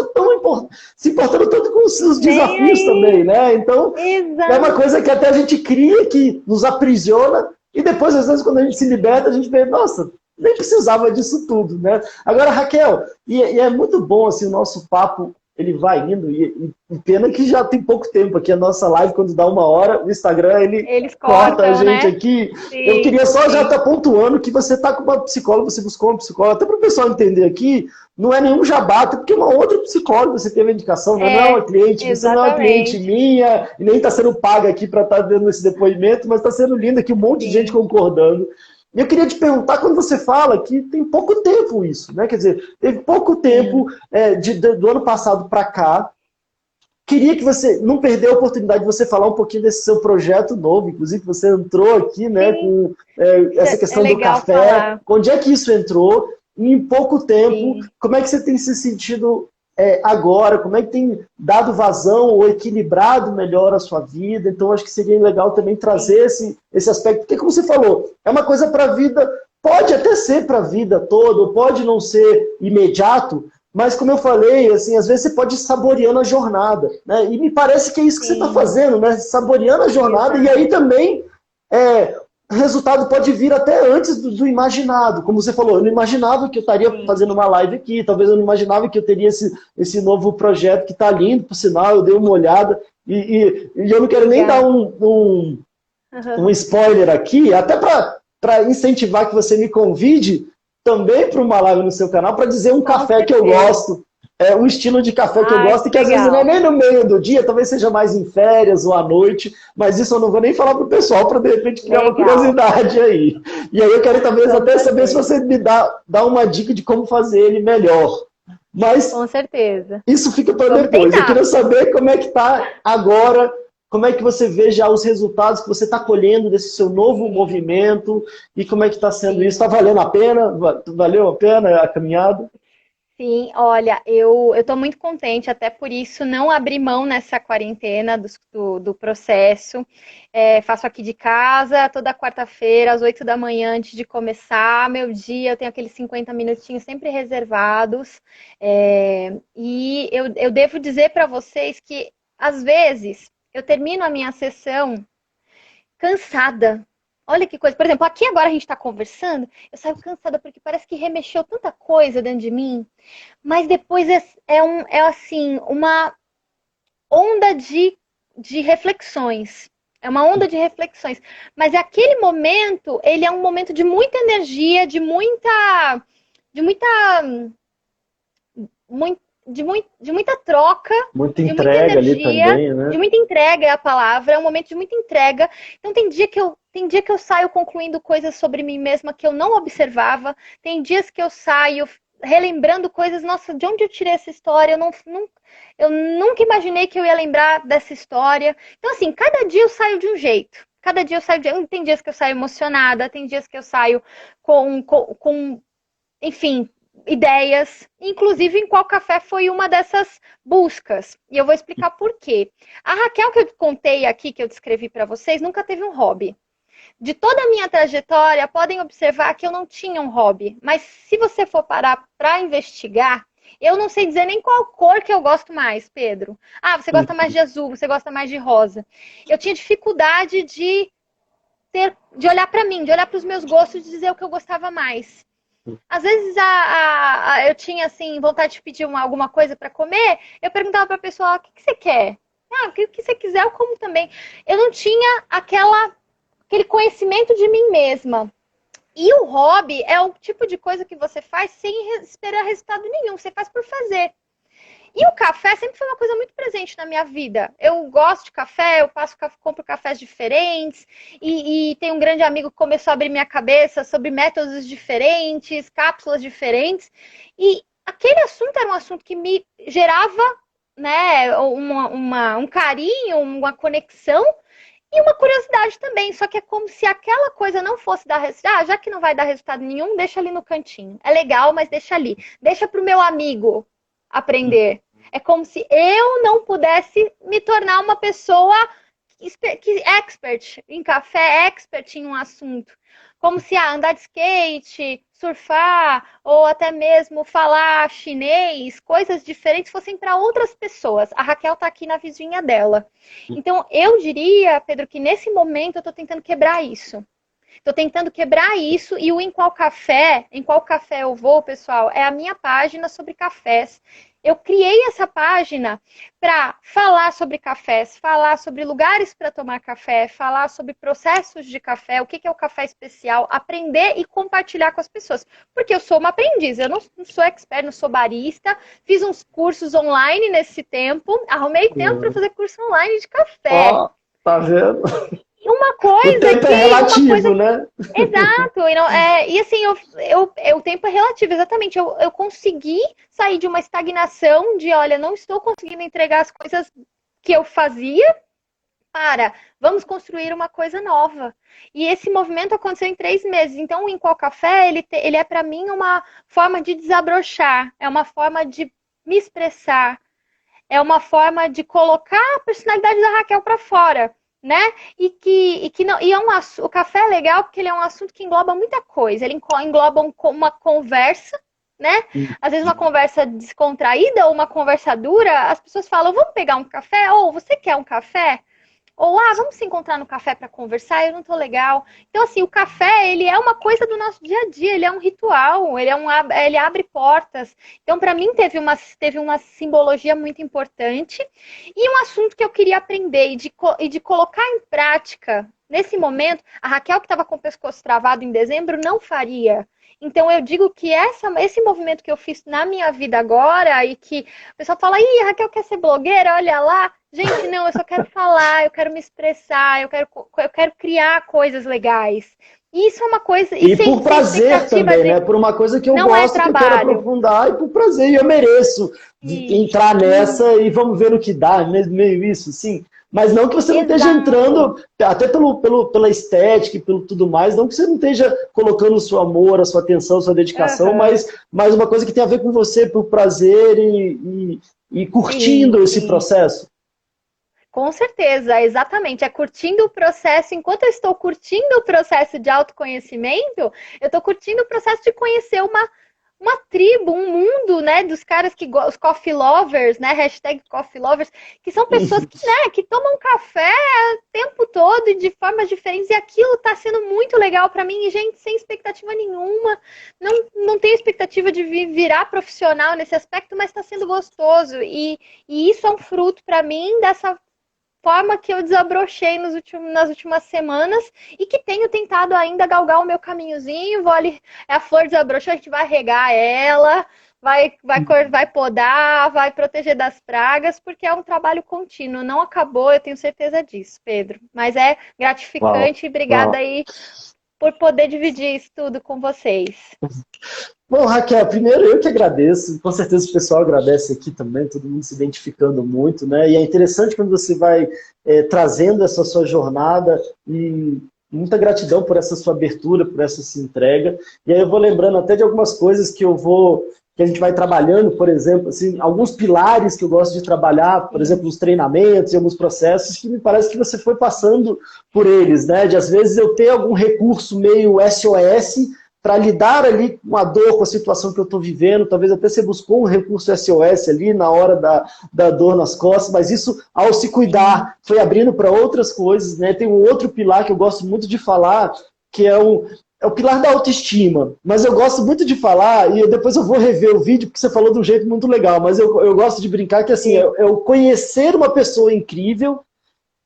se importando tanto com os desafios também, né? Então, é uma Exato. coisa que até a gente cria, que nos aprisiona, e depois, às vezes, quando a gente se liberta, a gente vê, nossa, nem precisava disso tudo, né? Agora, Raquel, e é muito bom, assim, o nosso papo, ele vai indo, e pena que já tem pouco tempo aqui, a nossa live, quando dá 1 hora, o Instagram, ele Eles corta a cortam, gente né? aqui. Eu Sim, queria só já sim. estar pontuando que você está com uma psicóloga, você buscou uma psicóloga, até para o pessoal entender aqui, não é nenhum jabá, até porque é uma outra psicóloga, você teve a indicação, né? Não é uma É, cliente, você não é uma cliente exatamente. minha, e nem está sendo paga aqui para estar dando esse depoimento, mas está sendo lindo aqui, um monte de gente Sim, concordando. E eu queria te perguntar, quando você fala que tem pouco tempo isso, né? Quer dizer, teve pouco tempo sim, do ano passado para cá. Queria que você não perdesse a oportunidade de você falar um pouquinho desse seu projeto novo, inclusive você entrou aqui, né, sim. com Isso essa é questão do legal café. falar. Onde é que isso entrou? E em pouco tempo, Sim, como é que você tem se sentido agora? Como é que tem dado vazão ou equilibrado melhor a sua vida? Então, acho que seria legal também sim, trazer esse aspecto, porque, como você falou, é uma coisa para a vida, pode até ser para a vida toda, ou pode não ser imediato, mas, como eu falei, assim, às vezes você pode ir saboreando a jornada, né? E me parece que é isso que você está sim, fazendo, né? Saboreando a jornada, e aí exato. também o resultado pode vir até antes do imaginado. Como você falou, eu não imaginava que eu estaria Sim, fazendo uma live aqui, talvez eu não imaginava que eu teria esse novo projeto que está lindo, por sinal, eu dei uma olhada, e eu não quero nem dar legal. um spoiler aqui, até para incentivar que você me convide também para uma live no seu canal, para dizer um Com café que eu certeza. gosto, um estilo de café que eu Ai, gosto, e que que às vezes não é legal. nem no meio do dia, talvez seja mais em férias ou à noite, mas isso eu não vou nem falar para o pessoal, para de repente criar uma Legal. curiosidade aí. E aí eu quero talvez Vamos até saber se fazer. você me dá uma dica de como fazer ele melhor. Mas Com certeza. isso fica para Vamos depois. Eu queria tentar. saber como é que está agora, como é que você vê já os resultados que você está colhendo desse seu novo Sim, movimento e como é que está sendo isso. Está sim. valendo a pena? Valeu a pena a caminhada? Sim, olha, eu tô muito contente, até por isso não abri mão nessa quarentena do processo. Faço aqui de casa, toda quarta-feira, às 8 da manhã, antes de começar meu dia, eu tenho aqueles 50 minutinhos sempre reservados. E eu devo dizer para vocês que, às vezes, eu termino a minha sessão cansada. Olha que coisa. Por exemplo, aqui agora a gente está conversando, eu saio cansada porque parece que remexeu tanta coisa dentro de mim. Mas depois é assim, uma onda de reflexões. É uma onda de reflexões. Mas aquele momento, ele é um momento de muita energia, de muita, muito, de muita troca, Muita de muita entrega ali energia, também, né? de muita entrega é a palavra, é um momento de muita entrega. Então tem dia que eu saio concluindo coisas sobre mim mesma que eu não observava, tem dias que eu saio relembrando coisas, nossa, de onde eu tirei essa história? Eu nunca imaginei que eu ia lembrar dessa história. Então, assim, cada dia eu saio de um jeito. Cada dia eu saio de. Tem dias que eu saio emocionada, tem dias que eu saio com enfim, ideias, inclusive em qual café foi uma dessas buscas. E eu vou explicar por quê. A Raquel que eu contei aqui, que eu descrevi para vocês, nunca teve um hobby. De toda a minha trajetória, podem observar que eu não tinha um hobby. Mas se você for parar para investigar, eu não sei dizer nem qual cor que eu gosto mais, Pedro. Ah, você gosta mais de azul, você gosta mais de rosa. Eu tinha dificuldade de olhar para mim, de olhar para os meus gostos, de dizer o que eu gostava mais. Às vezes eu tinha assim vontade de pedir alguma coisa para comer, eu perguntava para a pessoa: o que você quer? Ah, o que você quiser, eu como também. Eu não tinha aquele conhecimento de mim mesma. E o hobby é o tipo de coisa que você faz sem esperar resultado nenhum, você faz por fazer. E o café sempre foi uma coisa muito presente na minha vida. Eu gosto de café, compro cafés diferentes, e tem um grande amigo que começou a abrir minha cabeça sobre métodos diferentes, cápsulas diferentes. E aquele assunto era um assunto que me gerava, né, um carinho, uma conexão e uma curiosidade também. Só que é como se aquela coisa não fosse dar resultado. Ah, já que não vai dar resultado nenhum, deixa ali no cantinho. É legal, mas deixa ali. Deixa para o meu amigo aprender. É como se eu não pudesse me tornar uma pessoa que expert em café, expert em um assunto. como se andar de skate, surfar, ou até mesmo falar chinês, coisas diferentes fossem para outras pessoas. A Raquel está aqui na vizinha dela. Então, eu diria, Pedro, que nesse momento eu estou tentando quebrar isso. Estou tentando quebrar isso e o em qual café eu vou, pessoal, é a minha página sobre cafés. Eu criei essa página para falar sobre cafés, falar sobre lugares para tomar café, falar sobre processos de café, o que é o café especial, aprender e compartilhar com as pessoas. Porque eu sou uma aprendiz, eu não sou expert, não sou barista, fiz uns cursos online nesse tempo, arrumei tempo para fazer curso online de café. Ó, tá vendo? E uma coisa o tempo é relativo, né? Exato. E assim, o tempo é relativo, exatamente. Eu consegui sair de uma estagnação de, olha, não estou conseguindo entregar as coisas que eu fazia vamos construir uma coisa nova. E esse movimento aconteceu em 3 meses. Então, o Em Qual Café, ele é para mim uma forma de desabrochar, é uma forma de me expressar, é uma forma de colocar a personalidade da Raquel para fora. Né? O café é legal porque ele é um assunto que engloba muita coisa. Ele engloba uma conversa, né? Às vezes uma conversa descontraída ou uma conversa dura. As pessoas falam, vamos pegar um café? Ou você quer um café? Ou, vamos se encontrar no café para conversar, eu não tô legal. Então, assim, o café, ele é uma coisa do nosso dia a dia, ele é um ritual, ele abre portas. Então, para mim, teve uma simbologia muito importante. E um assunto que eu queria aprender e de colocar em prática, nesse momento, a Raquel, que estava com o pescoço travado em dezembro, não faria. Então, eu digo que esse movimento que eu fiz na minha vida agora, e que o pessoal fala, ih, a Raquel quer ser blogueira, olha lá. Gente, não, eu só quero falar, eu quero me expressar, eu quero criar coisas legais. E isso é uma coisa... E por prazer também, né? Por uma coisa que eu gosto, que eu quero aprofundar, e por prazer, e eu mereço entrar nessa e vamos ver o que dá, meio isso, sim. Mas não que você não esteja entrando, até pela estética e pelo tudo mais, não que você não esteja colocando o seu amor, a sua atenção, a sua dedicação, mas uma coisa que tem a ver com você, por prazer e curtindo esse processo. Com certeza, exatamente. É curtindo o processo. Enquanto eu estou curtindo o processo de autoconhecimento, eu estou curtindo o processo de conhecer uma tribo, um mundo, né, dos caras os coffee lovers, né, hashtag coffee lovers, que são pessoas que, né, que tomam café o tempo todo e de formas diferentes, e aquilo está sendo muito legal para mim, e gente, sem expectativa nenhuma, não tenho expectativa de virar profissional nesse aspecto, mas está sendo gostoso, e isso é um fruto para mim dessa forma que eu desabrochei nas últimas semanas e que tenho tentado ainda galgar o meu caminhozinho. Vou ali, a flor desabrochou, a gente vai regar ela, vai podar, vai proteger das pragas, porque é um trabalho contínuo. Não acabou, eu tenho certeza disso, Pedro. Mas é gratificante e obrigada aí por poder dividir isso tudo com vocês. Bom, Raquel, primeiro eu que agradeço, com certeza o pessoal agradece aqui também, todo mundo se identificando muito, né? E é interessante quando você vai trazendo essa sua jornada e muita gratidão por essa sua abertura, por essa sua entrega. E aí eu vou lembrando até de algumas coisas que a gente vai trabalhando, por exemplo, assim, alguns pilares que eu gosto de trabalhar, por exemplo, os treinamentos e alguns processos que me parece que você foi passando por eles, né? De às vezes eu ter algum recurso meio SOS para lidar ali com a dor, com a situação que eu estou vivendo, talvez até você buscou um recurso SOS ali na hora da dor nas costas, mas isso, ao se cuidar, foi abrindo para outras coisas, né? Tem um outro pilar que eu gosto muito de falar, que é o pilar da autoestima, mas eu gosto muito de falar, e depois eu vou rever o vídeo, porque você falou de um jeito muito legal, mas eu gosto de brincar que assim, é eu conhecer uma pessoa incrível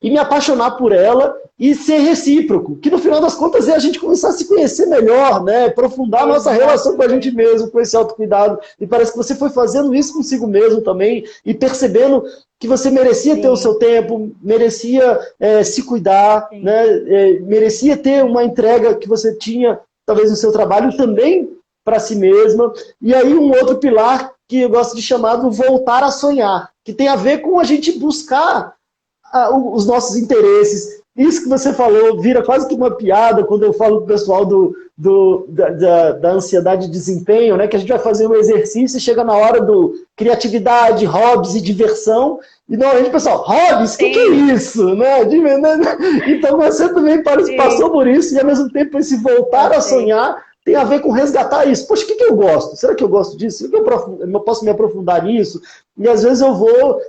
e me apaixonar por ela e ser recíproco, que no final das contas é a gente começar a se conhecer melhor, né? Aprofundar a nossa relação com a gente mesmo, com esse autocuidado. E parece que você foi fazendo isso consigo mesmo também e percebendo que você merecia ter o seu tempo, merecia se cuidar, né? Merecia ter uma entrega que você tinha, talvez, no seu trabalho também para si mesma. E aí um outro pilar que eu gosto de chamar do voltar a sonhar, que tem a ver com a gente buscar os nossos interesses, isso que você falou vira quase que uma piada quando eu falo pro pessoal da ansiedade de desempenho, né? Que a gente vai fazer um exercício e chega na hora do criatividade, hobbies e diversão. E normalmente o pessoal, hobbies? O que é isso? Né? Então você também passou por isso e ao mesmo tempo esse voltar a sonhar tem a ver com resgatar isso. Poxa, o que eu gosto? Será que eu gosto disso? Será que eu posso me aprofundar nisso? E às vezes eu vou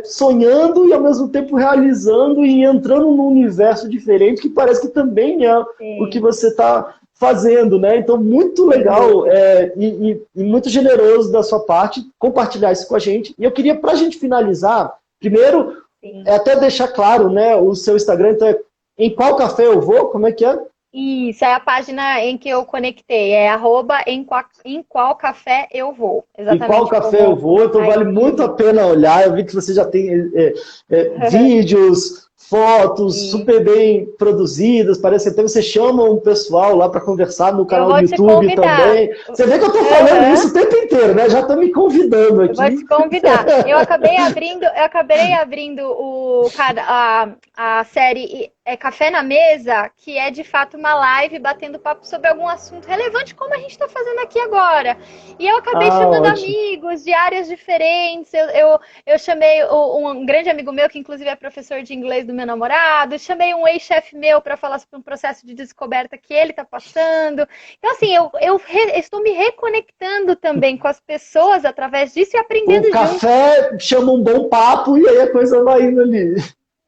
sonhando e ao mesmo tempo realizando e entrando num universo diferente que parece que também é o que você está fazendo, né? Então, muito legal e muito generoso da sua parte compartilhar isso com a gente. E eu queria, para a gente finalizar, primeiro, até deixar claro, né, o seu Instagram, então em qual café eu vou? Como é que é? Isso, é a página em que eu conectei, em qual café eu vou. Exatamente. Em qual café eu vou, então vale muito a pena olhar. Eu vi que você já tem vídeos, fotos super bem produzidas. Parece que até você chama um pessoal lá para conversar no canal do YouTube também. Você vê que eu estou falando isso o tempo inteiro, né? Já estou me convidando aqui. Eu vou te convidar. Eu acabei abrindo a série Café na Mesa, que é de fato uma live batendo papo sobre algum assunto relevante, como a gente está fazendo aqui agora. E eu acabei chamando amigos de áreas diferentes. Eu chamei um grande amigo meu, que inclusive é professor de inglês do meu namorado, chamei um ex-chefe meu para falar sobre um processo de descoberta que ele está passando. Então, assim, eu estou me reconectando também com as pessoas através disso e aprendendo junto. O café chama um bom papo e aí a coisa vai indo ali.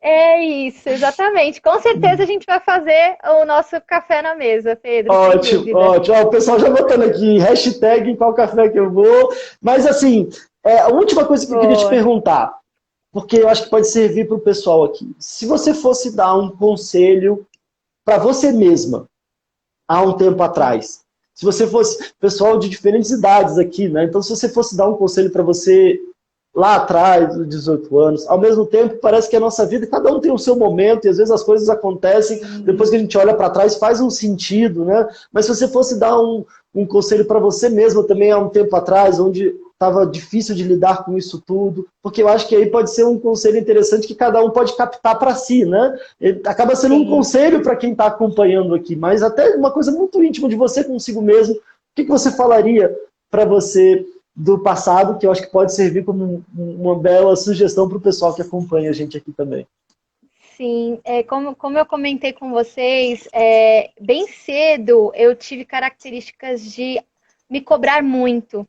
É isso, exatamente. Com certeza a gente vai fazer o nosso café na mesa, Pedro. Ótimo, ótimo. O pessoal já botando aqui, hashtag em qual café que eu vou. Mas assim, a última coisa que eu queria te perguntar, porque eu acho que pode servir para o pessoal aqui. Se você fosse dar um conselho para você mesma, há um tempo atrás, se você fosse, pessoal de diferentes idades aqui, né? Então se você fosse dar um conselho para você lá atrás, dos 18 anos, ao mesmo tempo parece que a nossa vida, cada um tem o seu momento e às vezes as coisas acontecem, depois que a gente olha para trás faz um sentido, né? Mas se você fosse dar um conselho para você mesma também há um tempo atrás, onde estava difícil de lidar com isso tudo, porque eu acho que aí pode ser um conselho interessante que cada um pode captar para si, né? Ele acaba sendo um conselho para quem está acompanhando aqui, mas até uma coisa muito íntima de você consigo mesmo. O que você falaria para você do passado, que eu acho que pode servir como uma bela sugestão para o pessoal que acompanha a gente aqui também? Sim, como eu comentei com vocês, bem cedo eu tive características de me cobrar muito.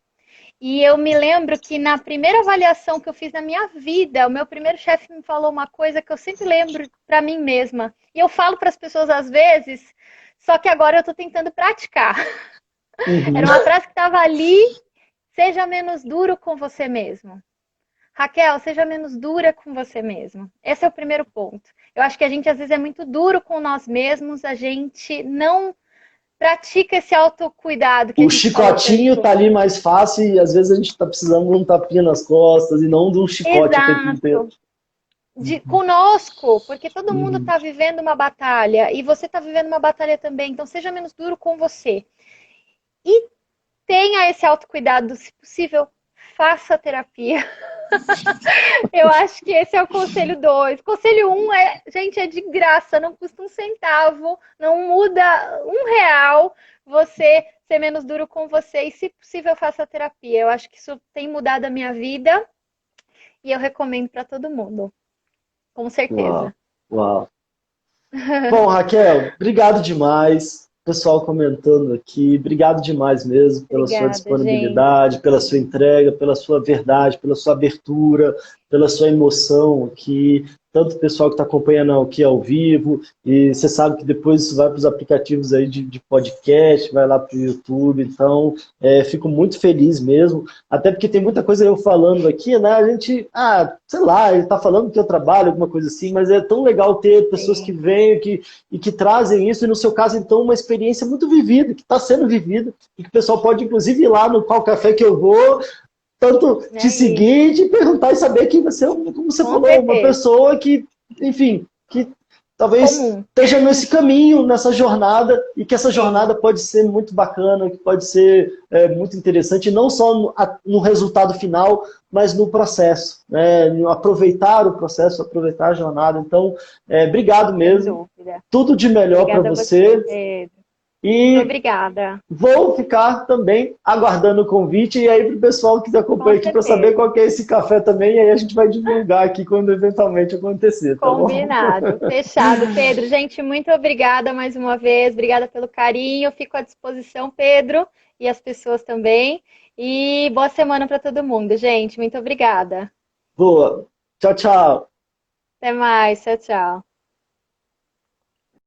E eu me lembro que na primeira avaliação que eu fiz na minha vida, o meu primeiro chefe me falou uma coisa que eu sempre lembro para mim mesma. E eu falo para as pessoas às vezes, só que agora eu estou tentando praticar. Era uma frase que estava ali: seja menos duro com você mesmo. Raquel, seja menos dura com você mesmo. Esse é o primeiro ponto. Eu acho que a gente às vezes é muito duro com nós mesmos, a gente não pratica esse autocuidado. O chicotinho tá ali mais fácil e às vezes a gente tá precisando de um tapinha nas costas e não de um chicote o tempo inteiro. Conosco, porque todo mundo está vivendo uma batalha e você está vivendo uma batalha também, então seja menos duro com você. E tenha esse autocuidado, se possível, faça terapia. Eu acho que esse é o conselho 2. Conselho 1 gente, é de graça, não custa um centavo, não muda R$1 você ser menos duro com você e, se possível, faça terapia. Eu acho que isso tem mudado a minha vida e eu recomendo para todo mundo. Com certeza. Uau. Bom, Raquel, obrigado demais. Pessoal comentando aqui, obrigado demais mesmo pela sua disponibilidade, pela sua entrega, pela sua verdade, pela sua abertura, pela sua emoção aqui, tanto o pessoal que está acompanhando aqui ao vivo, e você sabe que depois isso vai para os aplicativos aí de podcast, vai lá para o YouTube, então fico muito feliz mesmo, até porque tem muita coisa eu falando aqui, né, a gente, sei lá, ele está falando que eu trabalho, alguma coisa assim, mas é tão legal ter pessoas que vêm e que trazem isso, e no seu caso, então, uma experiência muito vivida, que está sendo vivida, e que o pessoal pode, inclusive, ir lá no Qual Café que eu vou, tanto te seguir, te perguntar e saber que você, como você falou, uma pessoa que, enfim, que talvez comum. esteja nesse caminho, nessa jornada, e que essa jornada pode ser muito bacana, que pode ser muito interessante, não só no resultado final, mas no processo, né? No aproveitar o processo, aproveitar a jornada. Então, obrigado Sem mesmo. dúvida. Tudo de melhor para Obrigada a você, você. Pedro. Muito E obrigada. vou ficar também aguardando o convite, e aí para o pessoal que Com acompanha aqui para saber certeza. qual que é esse café também, e aí a gente vai divulgar aqui quando eventualmente acontecer, tá bom? Combinado. Fechado. Pedro, gente, muito obrigada mais uma vez. Obrigada pelo carinho. Fico à disposição, Pedro, e as pessoas também. E boa semana para todo mundo, gente. Muito obrigada. Boa. Tchau, tchau. Até mais. Tchau, tchau.